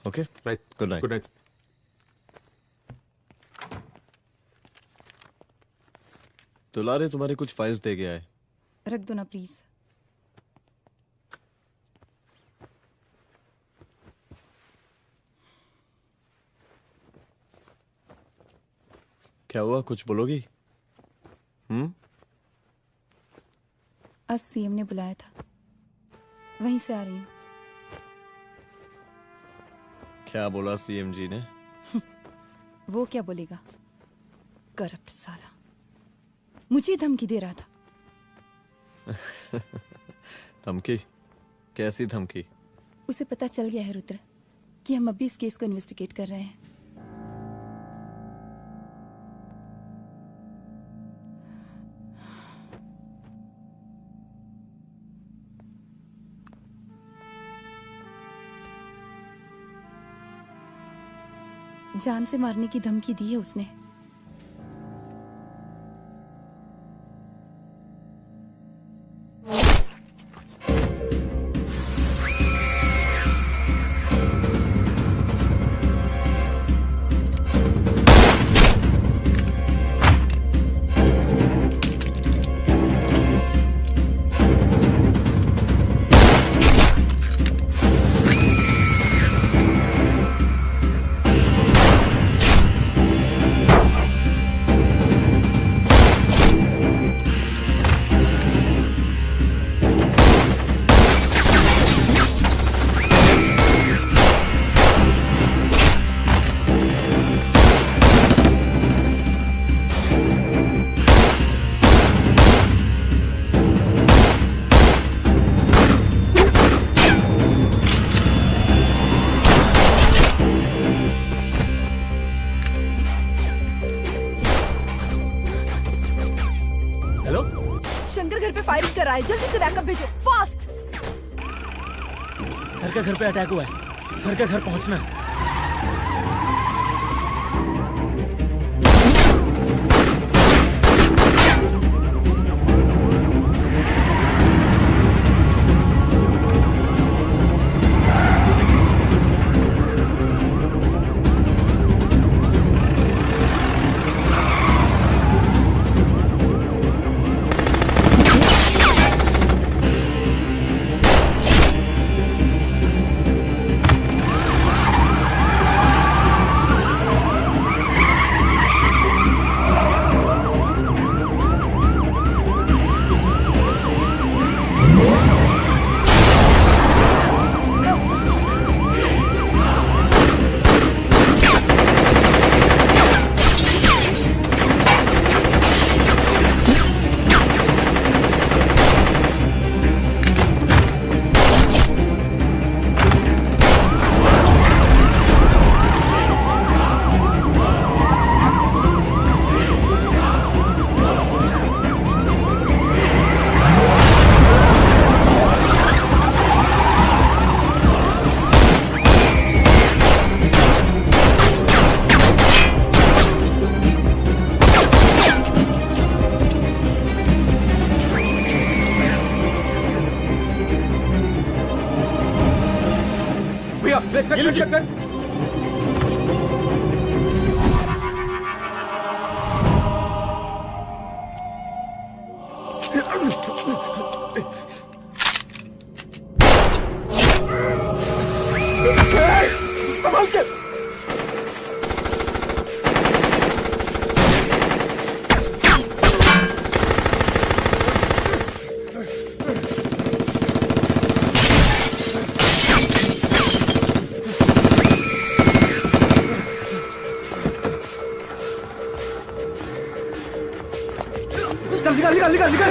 Okay right. Good night. Good night. दुलारे तुम्हारी कुछ फाइल्स दे गया है। रख दो ना प्लीज। क्या हुआ, कुछ बोलोगी? आज सीएम ने बुलाया था, वहीं से आ रही हूँ। क्या बोला सीएम जी ने? वो क्या बोलेगा, करप्ट साला, मुझे धमकी दे रहा था। धमकी? कैसी धमकी? उसे पता चल गया है रुद्र कि हम अभी इस केस को इन्वेस्टिगेट कर रहे हैं। जान से मारने की धमकी दी है उसने। जल्दी से बैकअप भेजो, फास्ट। सर का घर पे अटैक हुआ है, सर का घर पहुंचना है। संभाल के। चल निकाल निकाल निकाल निकाल।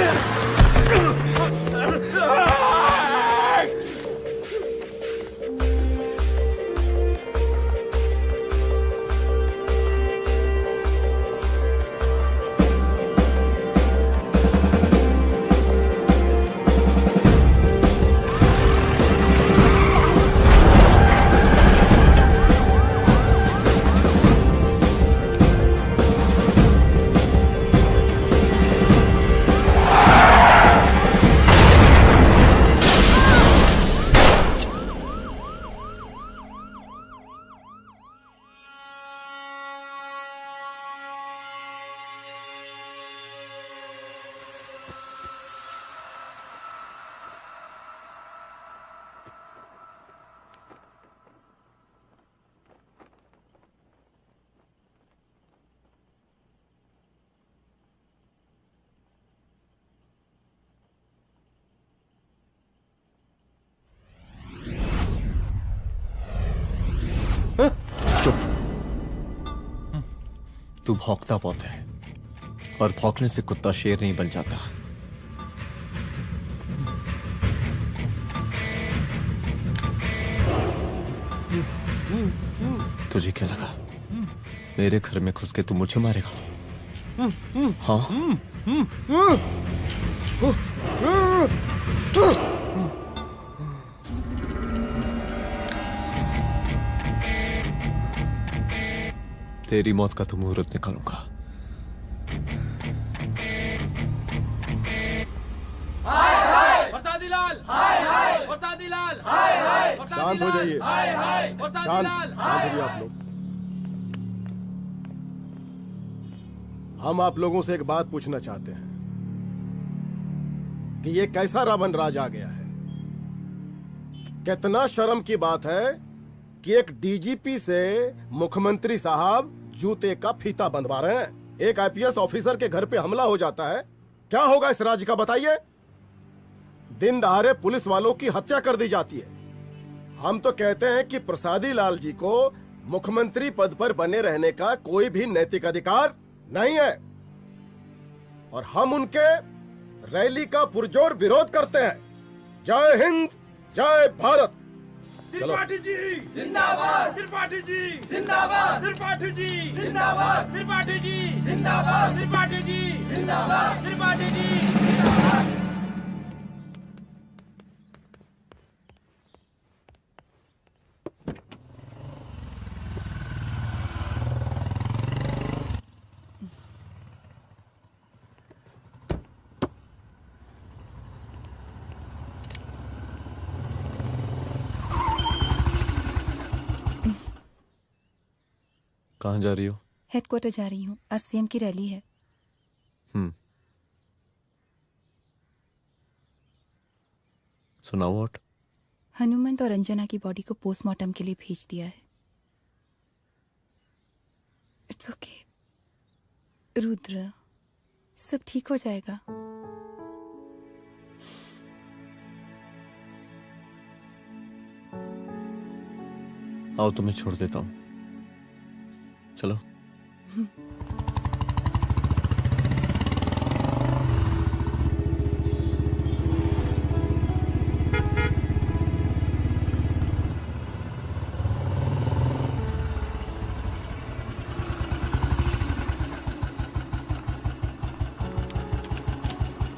चुप। तू भौंकता बहुत है, और भौंकने से कुत्ता शेर नहीं बन जाता। तुझे क्या लगा मेरे घर में घुस के तू मुझे मारेगा? हाँ? तेरी मौत का तो मुहूर्त निकालूंगा। बरसाती लाल, बरसाती लाल, शांत हो जाइए। शांत शांत हो जाइए आप लोग। हम आप लोगों से एक बात पूछना चाहते हैं कि ये कैसा रावण राज आ गया है। कितना शर्म की बात है कि एक डीजीपी से मुख्यमंत्री साहब जूते का फीता बंधवा रहे हैं। एक आईपीएस ऑफिसर के घर पे हमला हो जाता है, क्या होगा इस राज्य का बताइए? दिन दहाड़े पुलिस वालों की हत्या कर दी जाती है। हम तो कहते हैं कि प्रसादी लाल जी को मुख्यमंत्री पद पर बने रहने का कोई भी नैतिक अधिकार नहीं है, और हम उनके रैली का पुरजोर विरोध करते हैं। जय हिंद, जय भारत। त्रिपाठी जी जिंदाबाद, त्रिपाठी जी जिंदाबाद, त्रिपाठी जी जिंदाबाद, त्रिपाठी जी जिंदाबाद, त्रिपाठी जी जिंदाबाद, त्रिपाठी जी जिंदाबाद। कहाँ जा रही हो? हेडक्वार्टर जा रही हूँ, आज सीएम की रैली है। सुनाओ। व्हाट? हनुमंत और अंजना की बॉडी को पोस्टमार्टम के लिए भेज दिया है। इट्स ओके रुद्र, सब ठीक हो जाएगा। आओ तुम्हें छोड़ देता हूँ, चलो।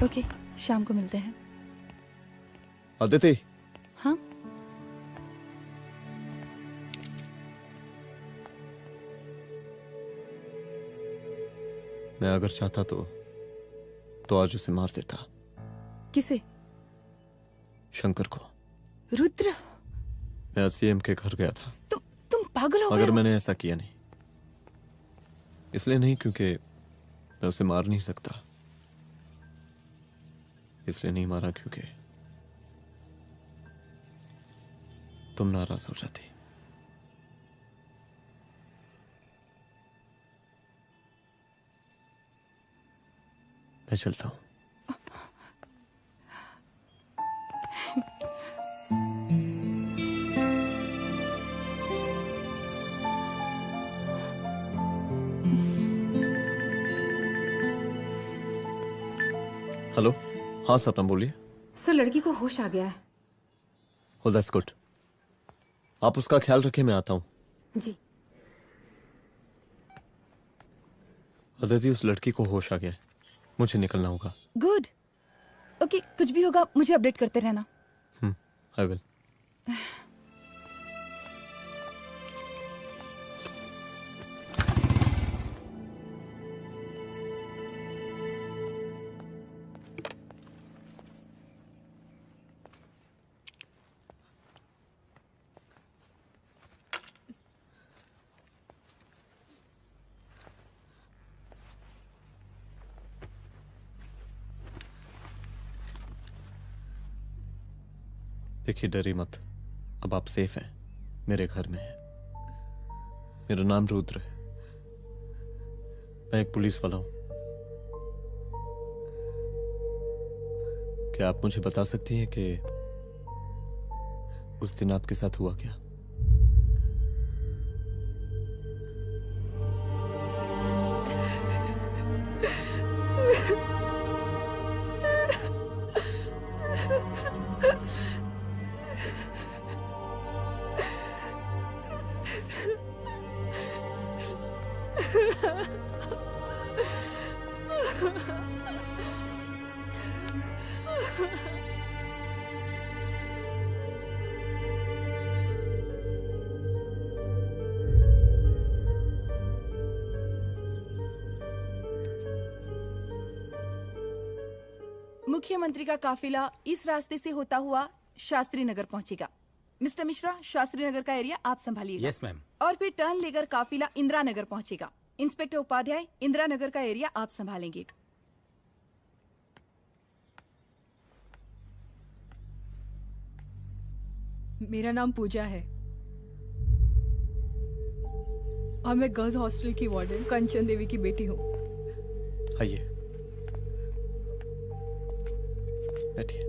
ओके, शाम को मिलते हैं। अदिति। हाँ? मैं अगर चाहता तो आज उसे मार देता। किसे? शंकर को। रुद्र, मैं सीएम के घर गया था। तुम पागल हो गए मगर हो? मैंने ऐसा किया नहीं। इसलिए नहीं क्योंकि मैं उसे मार नहीं सकता, इसलिए नहीं मारा क्योंकि तुम नाराज हो जाती। मैं चलता हूं। हेलो। हाँ सपना बोलिए। सर, लड़की को होश आ गया है। Oh, that's good. आप उसका ख्याल रखिए, मैं आता हूँ। जी। अदिति, उस लड़की को होश आ गया है, मुझे निकलना होगा। गुड। ओके, कुछ भी होगा मुझे अपडेट करते रहना। I will. देखिए, डरी मत, अब आप सेफ हैं, मेरे घर में हैं। मेरा नाम रुद्र है, मैं एक पुलिस वाला हूं। क्या आप मुझे बता सकती हैं कि उस दिन आपके साथ हुआ क्या? मुख्यमंत्री का काफिला इस रास्ते से होता हुआ शास्त्री नगर पहुंचेगा। मिस्टर मिश्रा, शास्त्री नगर का एरिया आप संभालिएगा। Yes ma'am. और फिर टर्न लेकर काफिला इंदिरा नगर पहुंचेगा। इंस्पेक्टर उपाध्याय, इंदिरा नगर का एरिया आप संभालेंगे। मेरा नाम पूजा है और मैं गर्ल्स हॉस्टल की वार्डन कंचन देवी की बेटी हूँ। आइए बैठिए।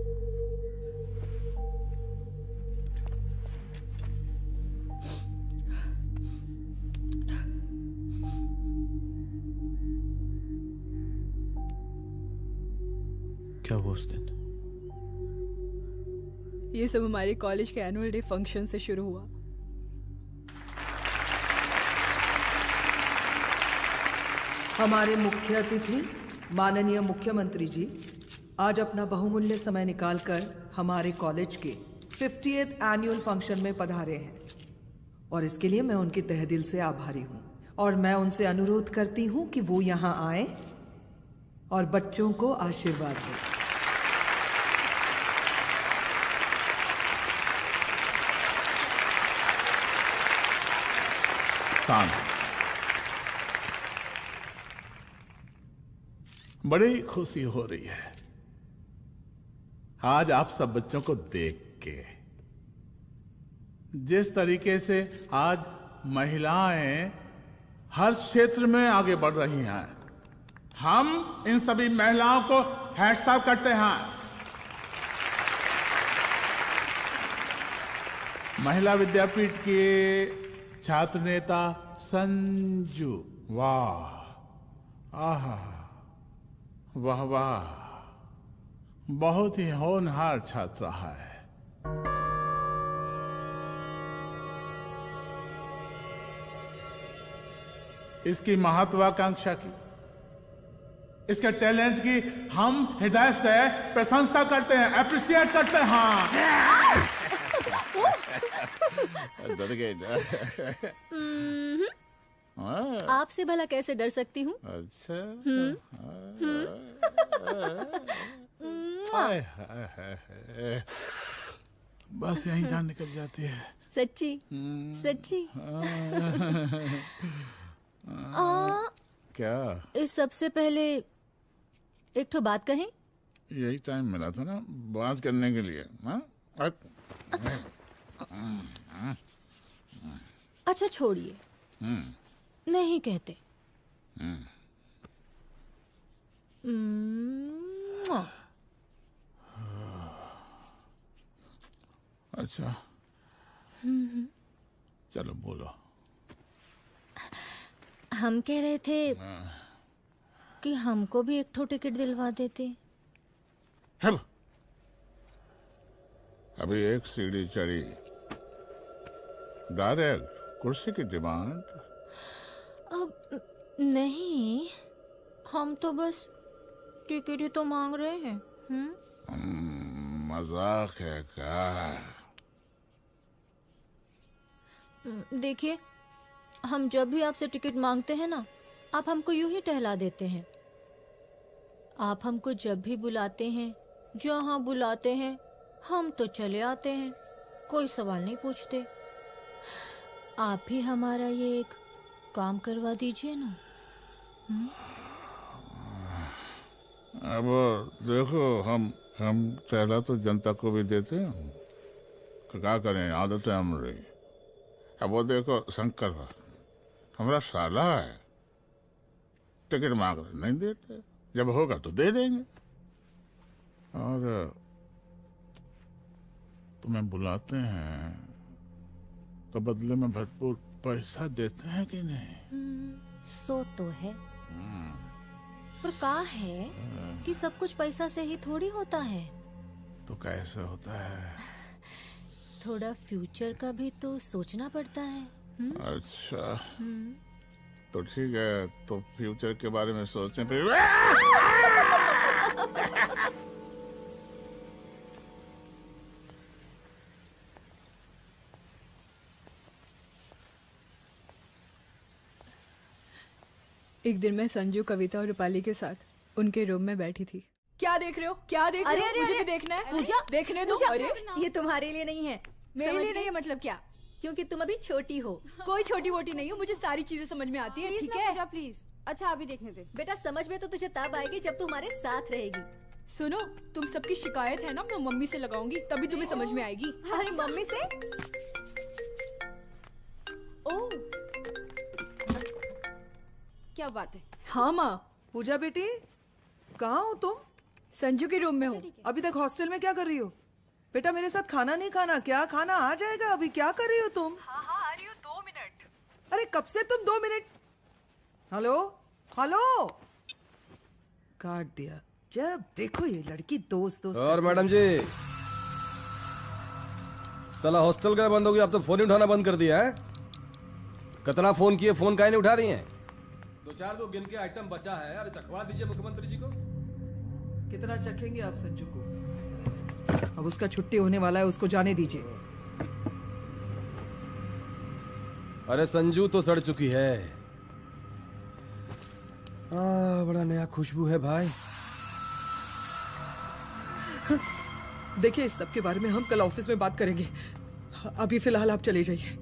क्या हुआ उस दिन? ये सब हमारे कॉलेज के एनुअल डे फंक्शन से शुरू हुआ। हमारे मुख्य अतिथि माननीय मुख्यमंत्री जी आज अपना बहुमूल्य समय निकालकर हमारे कॉलेज के 50th एनुअल फंक्शन में पधारे हैं और इसके लिए मैं उनके तहे दिल से आभारी हूँ और मैं उनसे अनुरोध करती हूँ कि वो यहाँ आए और बच्चों को आशीर्वाद दें। बड़ी खुशी हो रही है आज आप सब बच्चों को देख के। जिस तरीके से आज महिलाएं हर क्षेत्र में आगे बढ़ रही हैं, हम इन सभी महिलाओं को हैट्स ऑफ करते हैं। महिला विद्यापीठ के छात्र नेता संजू, वाह, आहा, वाह वाह, बहुत ही होनहार छात्रा है। इसकी महत्वाकांक्षा की, इसके टैलेंट की हम हृदय से प्रशंसा करते हैं, अप्रिशिएट करते हैं। डर गए ना? आपसे भला कैसे डर सकती हूँ? अच्छा। बस यही जान निकल जाती है। सच्ची सच्ची। क्या? इस सबसे पहले एक ठो बात कहें? यही टाइम मिला था ना बात करने के लिए। अच्छा छोड़िए, नहीं कहते। अच्छा चलो बोलो। हम कह रहे थे कि हमको भी एक ठो टिकट दिलवा देते। अभी एक सीढ़ी चढ़ी, डायरेक्ट कुर्सी की डिमांड। अब नहीं, हम तो बस टिकट ही तो मांग रहे हैं। मजाक है क्या? देखिए, हम जब भी आपसे टिकट मांगते हैं ना, आप हमको यूं ही टहला देते हैं। आप हमको जब भी बुलाते हैं, जहाँ बुलाते हैं, हम तो चले आते हैं, कोई सवाल नहीं पूछते। आप भी हमारा ये एक काम करवा दीजिए ना। अब देखो, हम टहला तो जनता को भी देते हैं, क्या करें, आदत है हमारी। अब वो देखो शंकर हमारा साला है, टिकट मांग रहे नहीं देते, जब होगा तो दे देंगे। और तुम्हें बुलाते हैं तो बदले में भरपूर पैसा देते हैं कि नहीं? सो तो है, पर कहा है कि सब कुछ पैसा से ही थोड़ी होता है। तो कैसे होता है? थोड़ा फ्यूचर का भी तो सोचना पड़ता है। अच्छा तो ठीक है, तो फ्यूचर के बारे में सोचें फिर। एक दिन मैं संजू, कविता और रूपाली के साथ उनके रूम में बैठी थी। क्या देख रहे हो? क्या देख रहे हो? मुझे भी देखना है। पूजा, देखने दो। अरे ये तुम्हारे लिए नहीं है। मेरे लिए नहीं है मतलब क्या? क्योंकि तुम अभी छोटी हो। कोई छोटी वोटी नहीं हो, मुझे सारी चीजें समझ में आती है। ठीक है पूजा प्लीज। अच्छा अभी देखने दे। बेटा समझ में तो तुझे तब आएगी जब तू हमारे साथ रहेगी। सुनो, तुम सबकी शिकायत है ना, मैं मम्मी से लगाऊंगी, तभी तुम्हें समझ में आएगी। अरे मम्मी से? ओह क्या बात है। हाँ माँ। पूजा बेटी, कहाँ हो तुम? संजू के रूम में हूँ। अभी तक हॉस्टल में क्या कर रही हो? बेटा मेरे साथ खाना नहीं खाना क्या? खाना आ जाएगा, अभी क्या कर रही हो तुम? हाँ आ रही हूँ, 2 मिनट। अरे कब से तुम 2 मिनट? हेलो हेलो, काट दिया। जब देखो ये लड़की दोस्त और मैडम जी, साला हॉस्टल का बंद हो गया, अब तो फोन ही उठाना बंद कर दिया है। कितना फोन किए, फोन काहे नहीं उठा रही हैं? 2-4 को गिन के आइटम बचा है, अरे चखवा दीजिए मुख्यमंत्री जी को। कितना चखेंगे आप संजू को? अब उसका छुट्टी होने वाला है, उसको जाने दीजिए। अरे संजू तो सड़ चुकी है। बड़ा नया खुशबू है भाई। देखिए, इस सब के बारे में हम कल ऑफिस में बात करेंगे। अभी फिलहाल आप चले जाइए।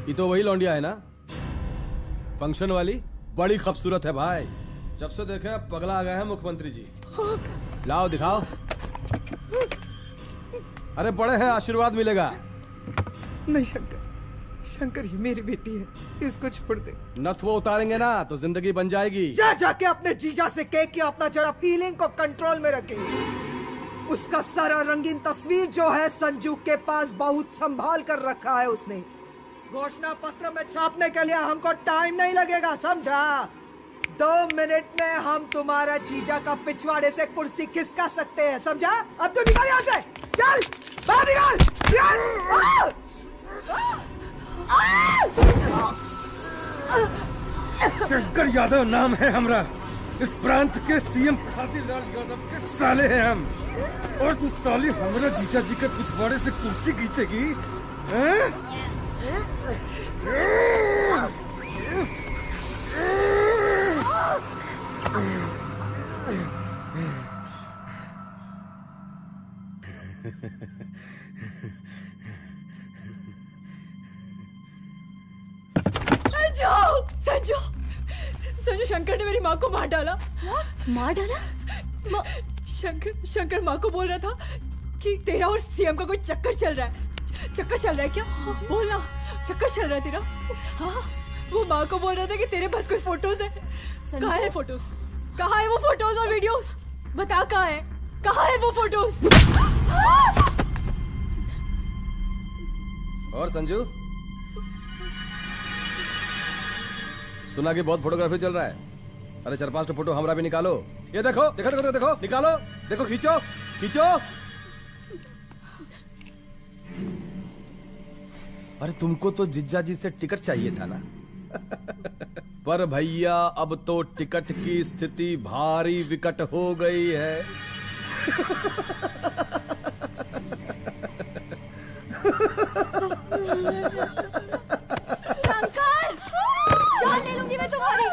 ये तो वही लौंडिया है ना, फंक्शन वाली? बड़ी खूबसूरत है भाई। जब से देखे पगला आ गए हैं मुख्यमंत्री जी। लाओ दिखाओ। अरे बड़े हैं, आशीर्वाद मिलेगा। नहीं शंकर, शंकर ये मेरी बेटी है, इसको छोड़ दे। नथ वो उतारेंगे ना तो जिंदगी बन जाएगी। जा जाके अपने जीजा से कह के अपना जरा फीलिंग को कंट्रोल में रखे। उसका सारा रंगीन तस्वीर जो है संजू के पास बहुत संभाल कर रखा है उसने। घोषणा पत्र में छापने के लिए हमको टाइम नहीं लगेगा, समझा? 2 मिनट में हम तुम्हारा जीजा का पिछवाड़े से कुर्सी खिसका सकते हैं, समझा? अब तो निकल यहाँ से, चल बाहर निकल। शंकर यादव नाम है हमरा, इस प्रांत के सीएम प्रसादीलाल यादव के साले हैं हम। और तू साली हमरा जीजा जी के पिछवाड़े से कुर्सी खींचेगी? संजू, संजू, शंकर ने मेरी माँ को मार डाला। मार डाला? शंकर माँ को बोल रहा था कि तेरा और सीएम का कोई चक्कर चल रहा है। चक्कर चल रहा है क्या? बोलना, चक्कर चल रहा है तेरा? हाँ, वो माँ को बोल रहा था कि तेरे पास कोई फोटोज है। कहाँ है फोटोज? कहाँ है वो फोटोज और वीडियोस? बता कहाँ है? कहाँ है वो फोटोज? और संजू, सुना कि बहुत फोटोग्राफी चल रहा है। अरे 4-5 तो फोटो हमरा भी निकालो। ये देखो देखो देखो देखो, देखो निकालो, देखो खींचो खींचो। अरे तुमको तो जिज्जा जी से टिकट चाहिए था ना। पर भैया अब तो टिकट की स्थिति भारी विकट हो गई है। शंकर, जान ले लूंगी मैं तुम्हारी।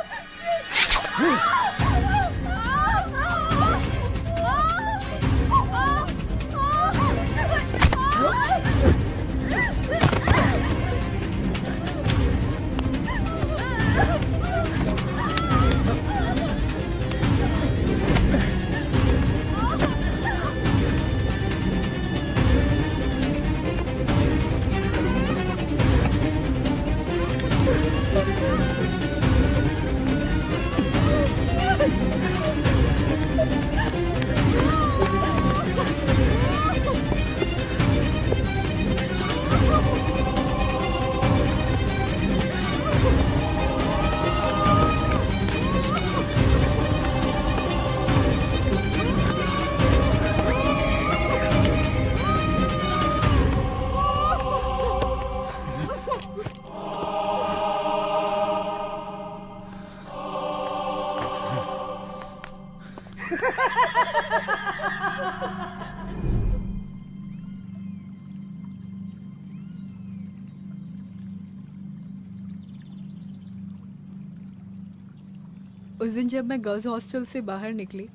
उस दिन जब मैं गर्ल्स हॉस्टल से बाहर निकली,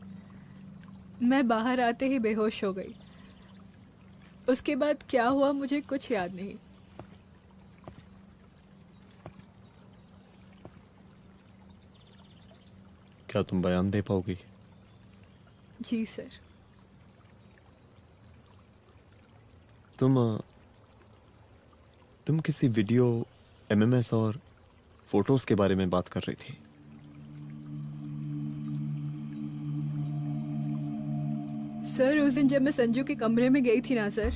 मैं बाहर आते ही बेहोश हो गई। उसके बाद क्या हुआ मुझे कुछ याद नहीं। क्या तुम बयान दे पाओगी? जी सर। तुम किसी वीडियो, एमएमएस और फोटोज के बारे में बात कर रही थी। सर उस दिन जब मैं संजू के कमरे में गई थी ना सर,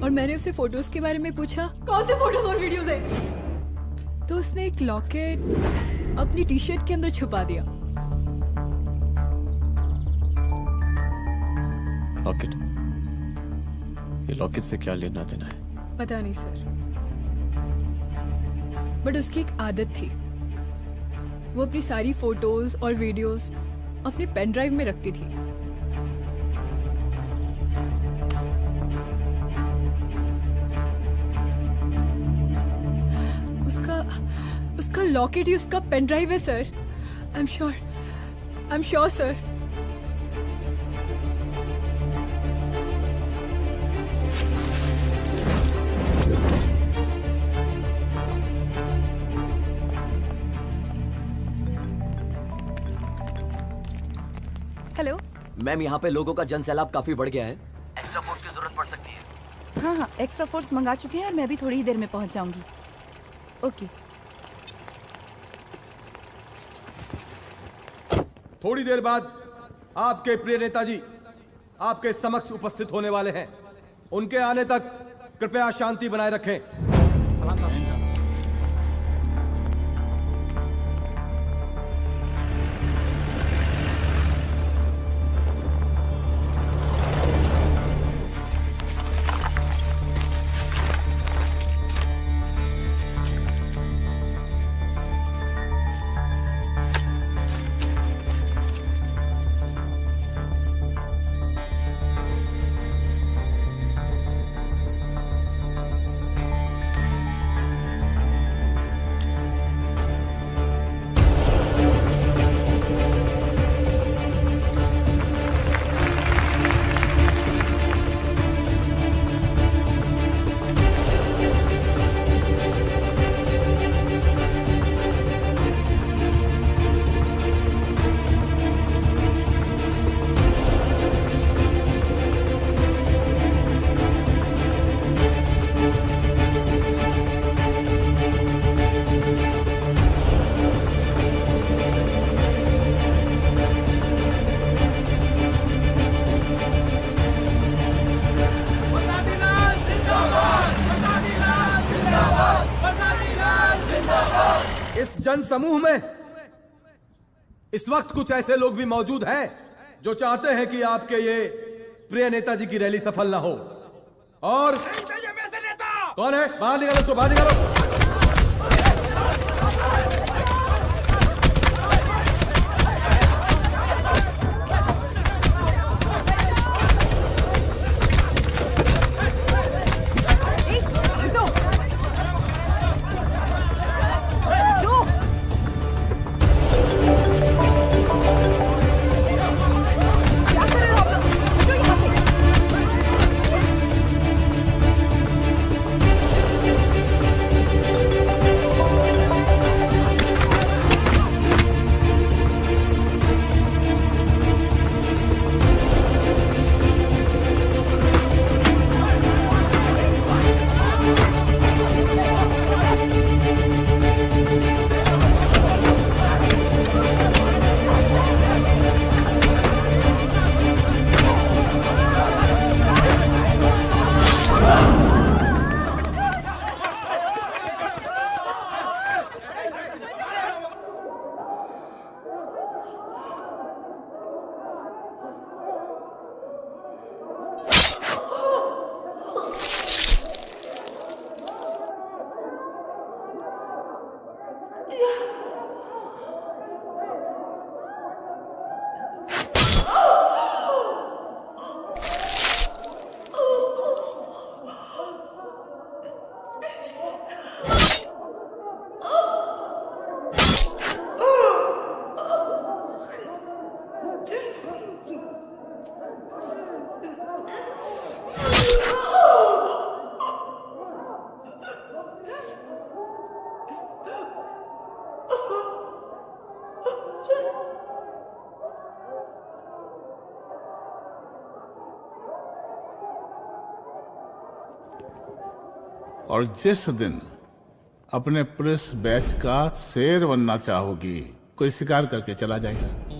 और मैंने उससे फोटोज के बारे में पूछा कौन से फोटोज और वीडियोज है, तो उसने एक लॉकेट अपनी टी शर्ट के अंदर छुपा दिया। लॉकेट? ये लॉकेट से क्या लेना देना है? पता नहीं सर, बट उसकी एक आदत थी, वो अपनी सारी फोटोज और वीडियोस अपने पेन ड्राइव में रखती थी। उसका लॉकेट ही उसका पेन ड्राइव है sir. I am sure sir. Hello ma'am, यहाँ पे लोगों का जनसैलाब काफी बढ़ गया है। एक्स्ट्रा फोर्स की जरूरत पड़ सकती है। हाँ हाँ, एक्स्ट्रा फोर्स मंगा चुके हैं और मैं भी थोड़ी ही देर में पहुंच जाऊंगी। ओके। थोड़ी देर बाद आपके प्रिय नेताजी आपके समक्ष उपस्थित होने वाले हैं। उनके आने तक कृपया शांति बनाए रखें। जन समूह में इस वक्त कुछ ऐसे लोग भी मौजूद हैं जो चाहते हैं कि आपके ये प्रिय नेताजी की रैली सफल ना हो। और कौन है? बाहर निकालो उसको, बाहर निकालो। और जिस दिन अपने पुलिस बैच का शेर बनना चाहोगी, कोई शिकार करके चला जाएगा।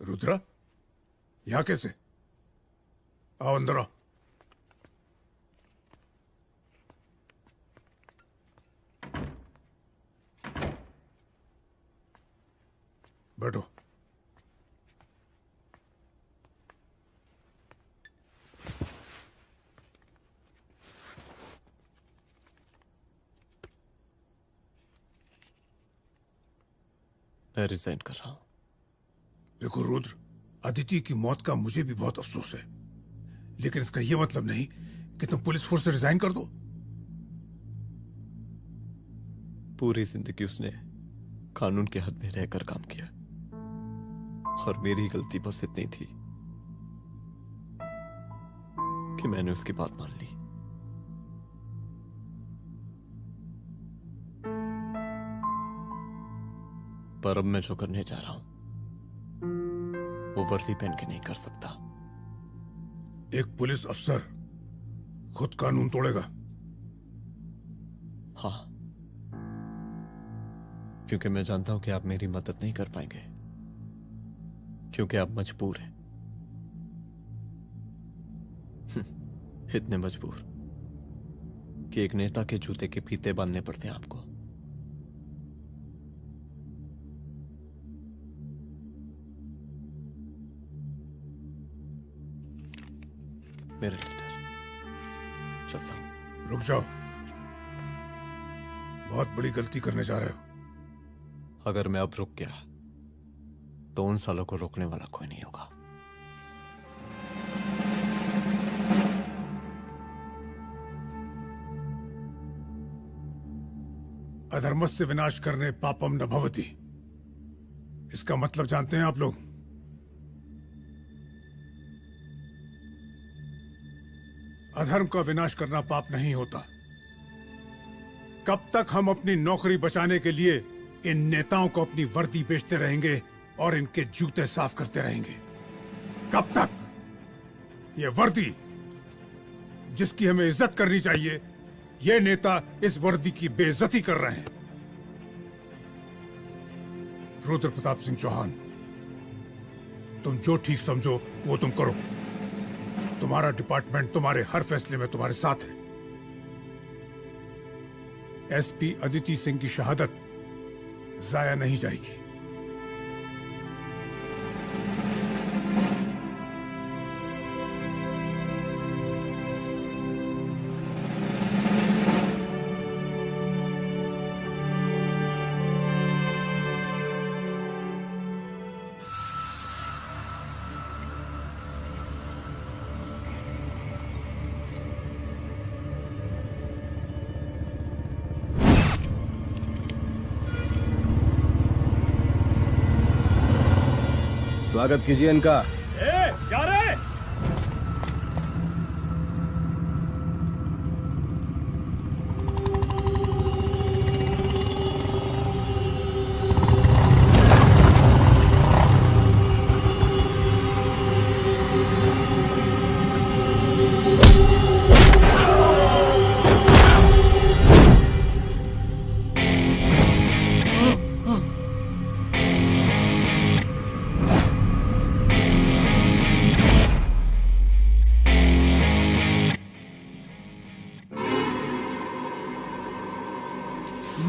रुद्रा, यहाँ कैसे? आओ अंदर आओ। बैठो। मैं रिजाइन कर रहा हूं। देखो रुद्र, अदिति की मौत का मुझे भी बहुत अफसोस है, लेकिन इसका यह मतलब नहीं कि तुम पुलिस फोर्स से रिजाइन कर दो। पूरी जिंदगी उसने कानून के हद में रहकर काम किया और मेरी गलती बस इतनी थी कि मैंने उसकी बात मान ली। पर अब मैं जो करने जा रहा हूं वो वर्दी पहन के नहीं कर सकता। एक पुलिस अफसर खुद कानून तोड़ेगा? हाँ, क्योंकि मैं जानता हूं कि आप मेरी मदद नहीं कर पाएंगे, क्योंकि आप मजबूर हैं। इतने मजबूर कि एक नेता के जूते के फीते बांधने पड़ते हैं आपको। मेरे लीडर, चलता हूं। रुक जाओ, बहुत बड़ी गलती करने जा रहे हो। अगर मैं अब रुक गया तो उन सालों को रोकने वाला कोई नहीं होगा। अधर्मस्य विनाश करने पापम न भवति, इसका मतलब जानते हैं आप लोग? अधर्म का विनाश करना पाप नहीं होता। कब तक हम अपनी नौकरी बचाने के लिए इन नेताओं को अपनी वर्दी बेचते रहेंगे और इनके जूते साफ करते रहेंगे? कब तक? ये वर्दी जिसकी हमें इज्जत करनी चाहिए, ये नेता इस वर्दी की बेइज्जती कर रहे हैं। रुद्र प्रताप सिंह चौहान, तुम जो ठीक समझो वो तुम करो। तुम्हारा डिपार्टमेंट तुम्हारे हर फैसले में तुम्हारे साथ है। एसपी अदिति सिंह की शहादत जाया नहीं जाएगी। स्वागत कीजिए इनका। जा रहे।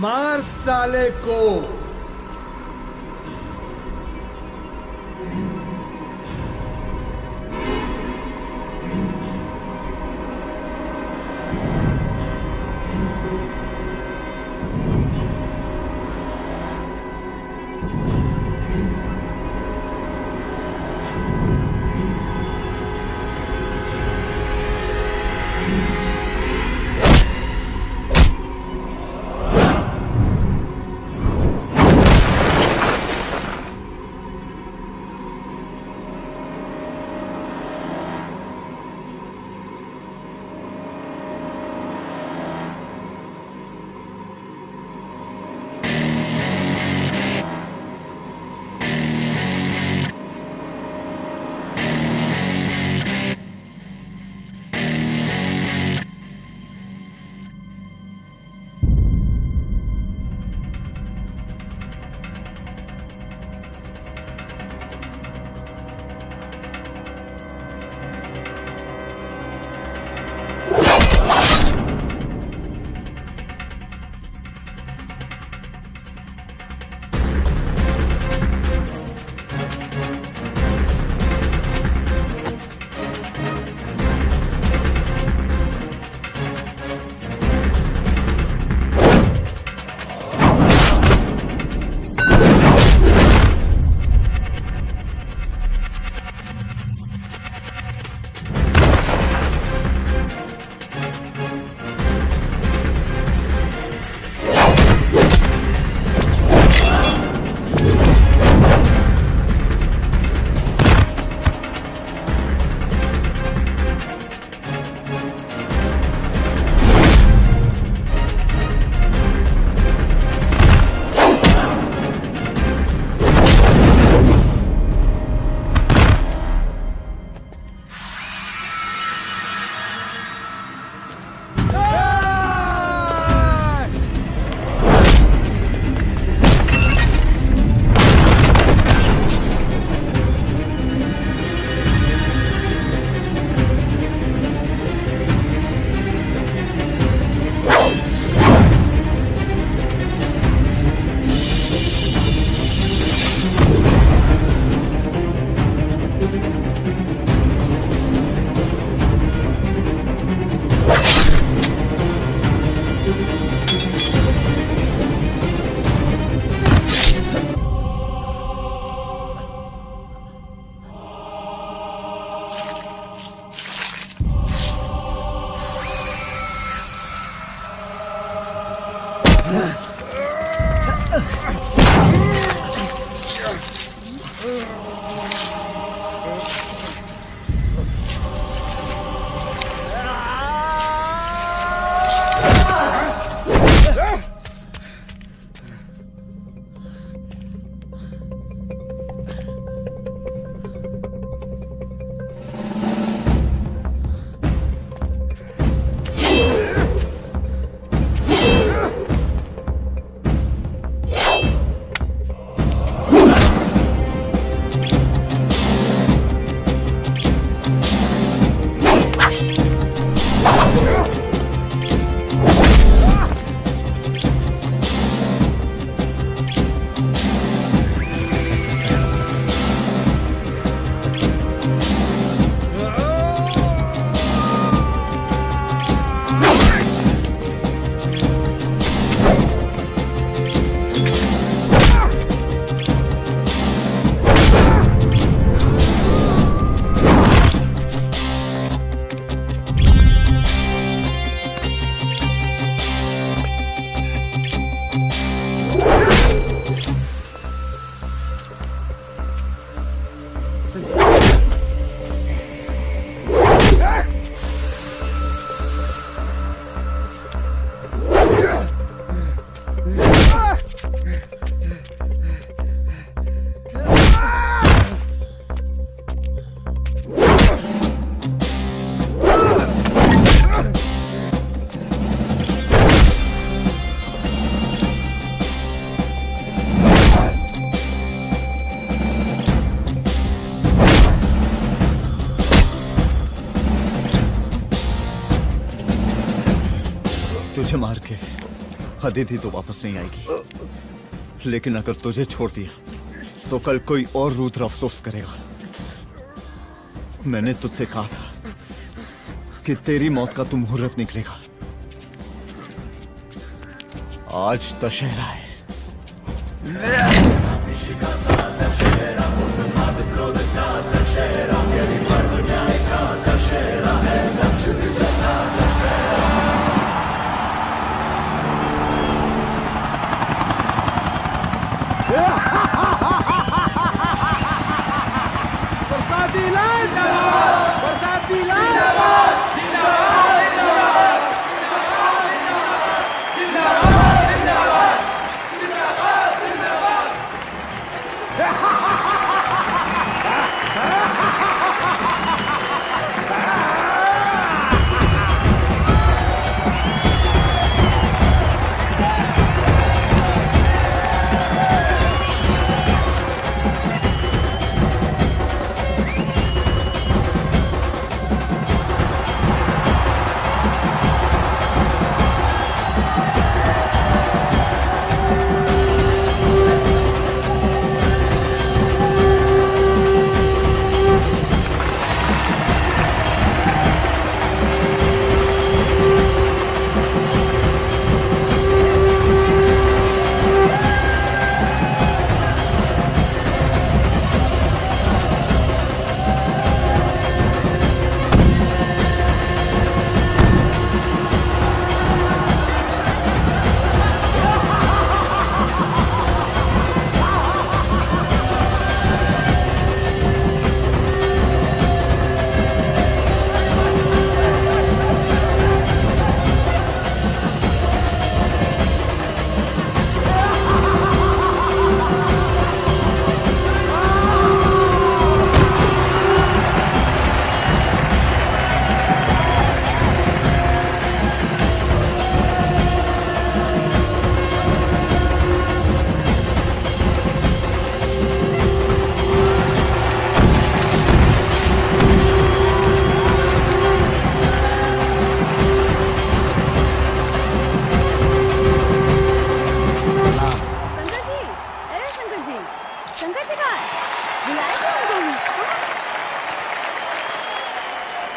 मार साले को। तुझे मार के अदिति तो वापस नहीं आएगी, लेकिन अगर तुझे छोड़ दिया तो कल कोई और रुद्र अफसोस करेगा। मैंने तुझसे कहा था कि तेरी मौत का तू मुहूर्त निकलेगा। आज दशहरा है। बरसाती लाल बरसाती लाल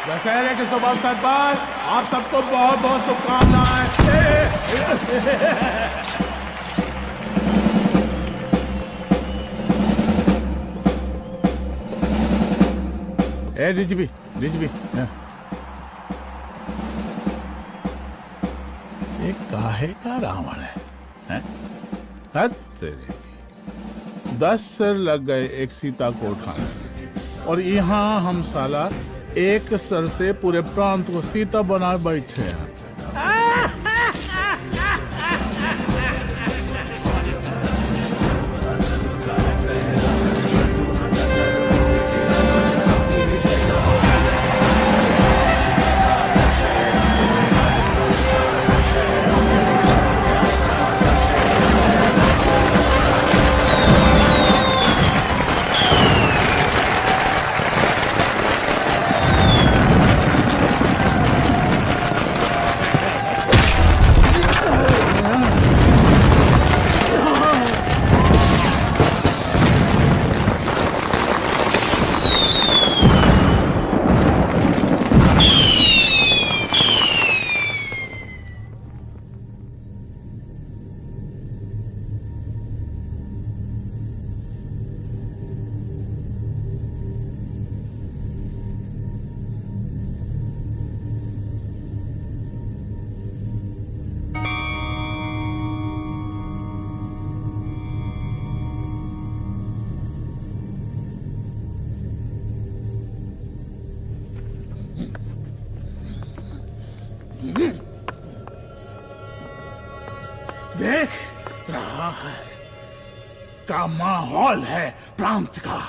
दशहरे के शुभ अवसर पर आप सबको बहुत बहुत शुभकामनाएं। रिजवी ये काहे का रावण है? हद तेरे की। 10 सिर लग गए एक सीता को उठाने में, और यहाँ हम साला एक सर से पूरे प्रांत को सीता बना बैठे हैं। देख रहा है का माहौल है प्रांत का।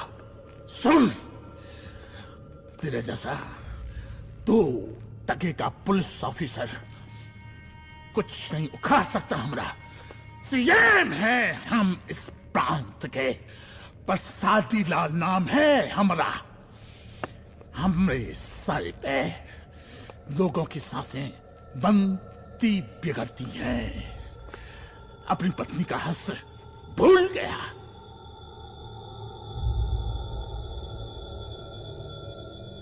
सुन, तेरे जैसा तू टके का पुलिस ऑफिसर कुछ नहीं उखाड़ सकता। हमरा सीएम है हम इस प्रांत के, बरसाती लाल नाम है हमरा। हमरे सर पे लोगों की सांसें बनती बिगड़ती हैं। अपनी पत्नी का हश्र भूल गया।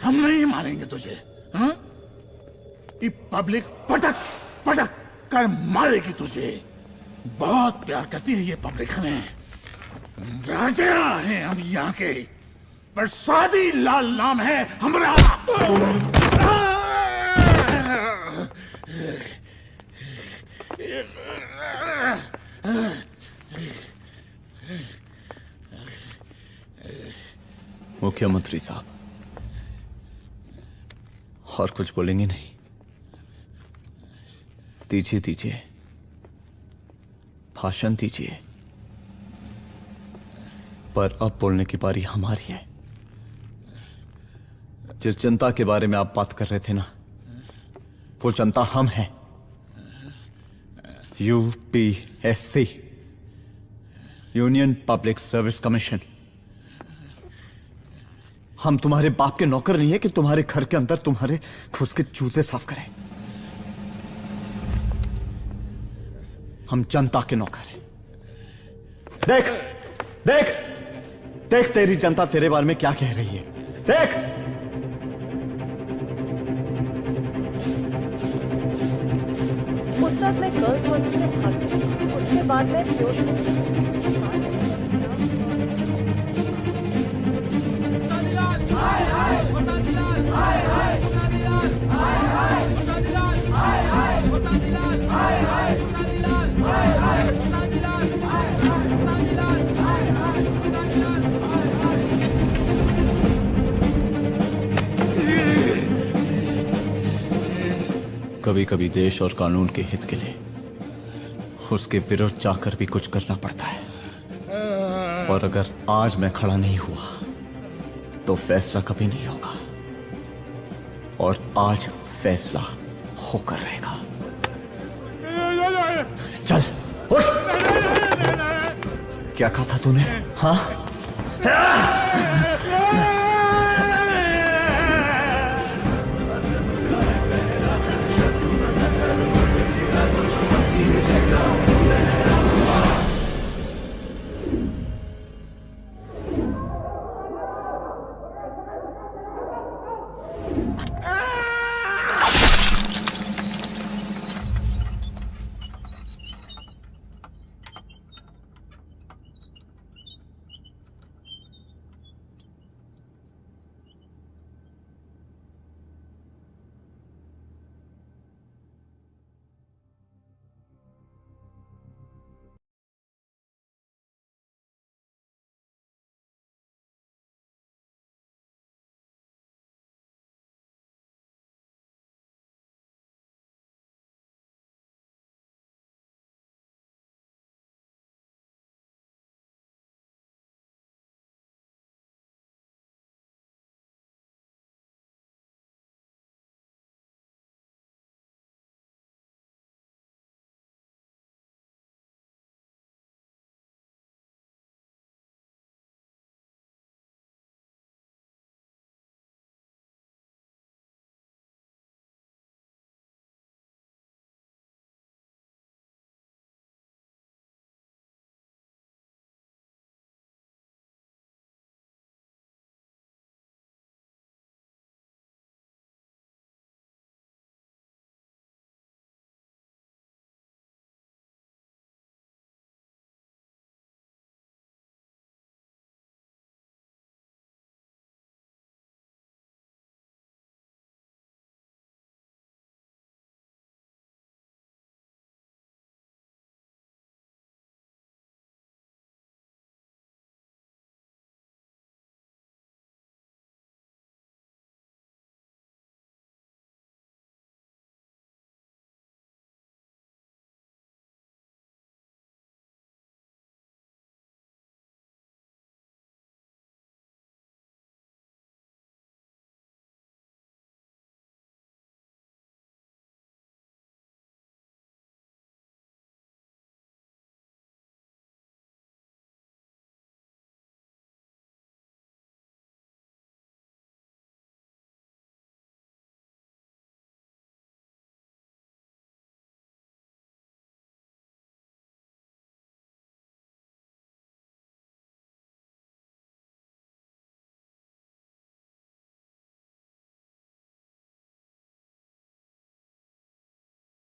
हम नहीं मारेंगे तुझे, हाँ? ये पब्लिक पटक पटक कर मारेगी तुझे। बहुत प्यार करती है ये पब्लिक हमें। राजा हैं हम यहाँ के, पर स्वादी लाल नाम है हमारा। मुख्यमंत्री साहब, और कुछ बोलेंगे नहीं? दीजिए दीजिए, भाषण दीजिए, पर अब बोलने की बारी हमारी है। जिस जनता के बारे में आप बात कर रहे थे ना, वो जनता हम हैं। UPSC, union public service commission. हम तुम्हारे बाप के नौकर नहीं है कि तुम्हारे घर के अंदर तुम्हारे खुद के जूते साफ करें। हम जनता के नौकर हैं। देख देख देख, तेरी जनता तेरे बारे में क्या कह रही है। देख, उस वक्त मैं गर्ल्स हॉस्टल में भागी, उसके बाद मैं कभी कभी देश और कानून के हित के लिए उसके विरुद्ध जाकर भी कुछ करना पड़ता है। और अगर आज मैं खड़ा नहीं हुआ तो फैसला कभी नहीं होगा, और आज फैसला होकर रहेगा। चल उठ। क्या कहा था तूने? हाँ?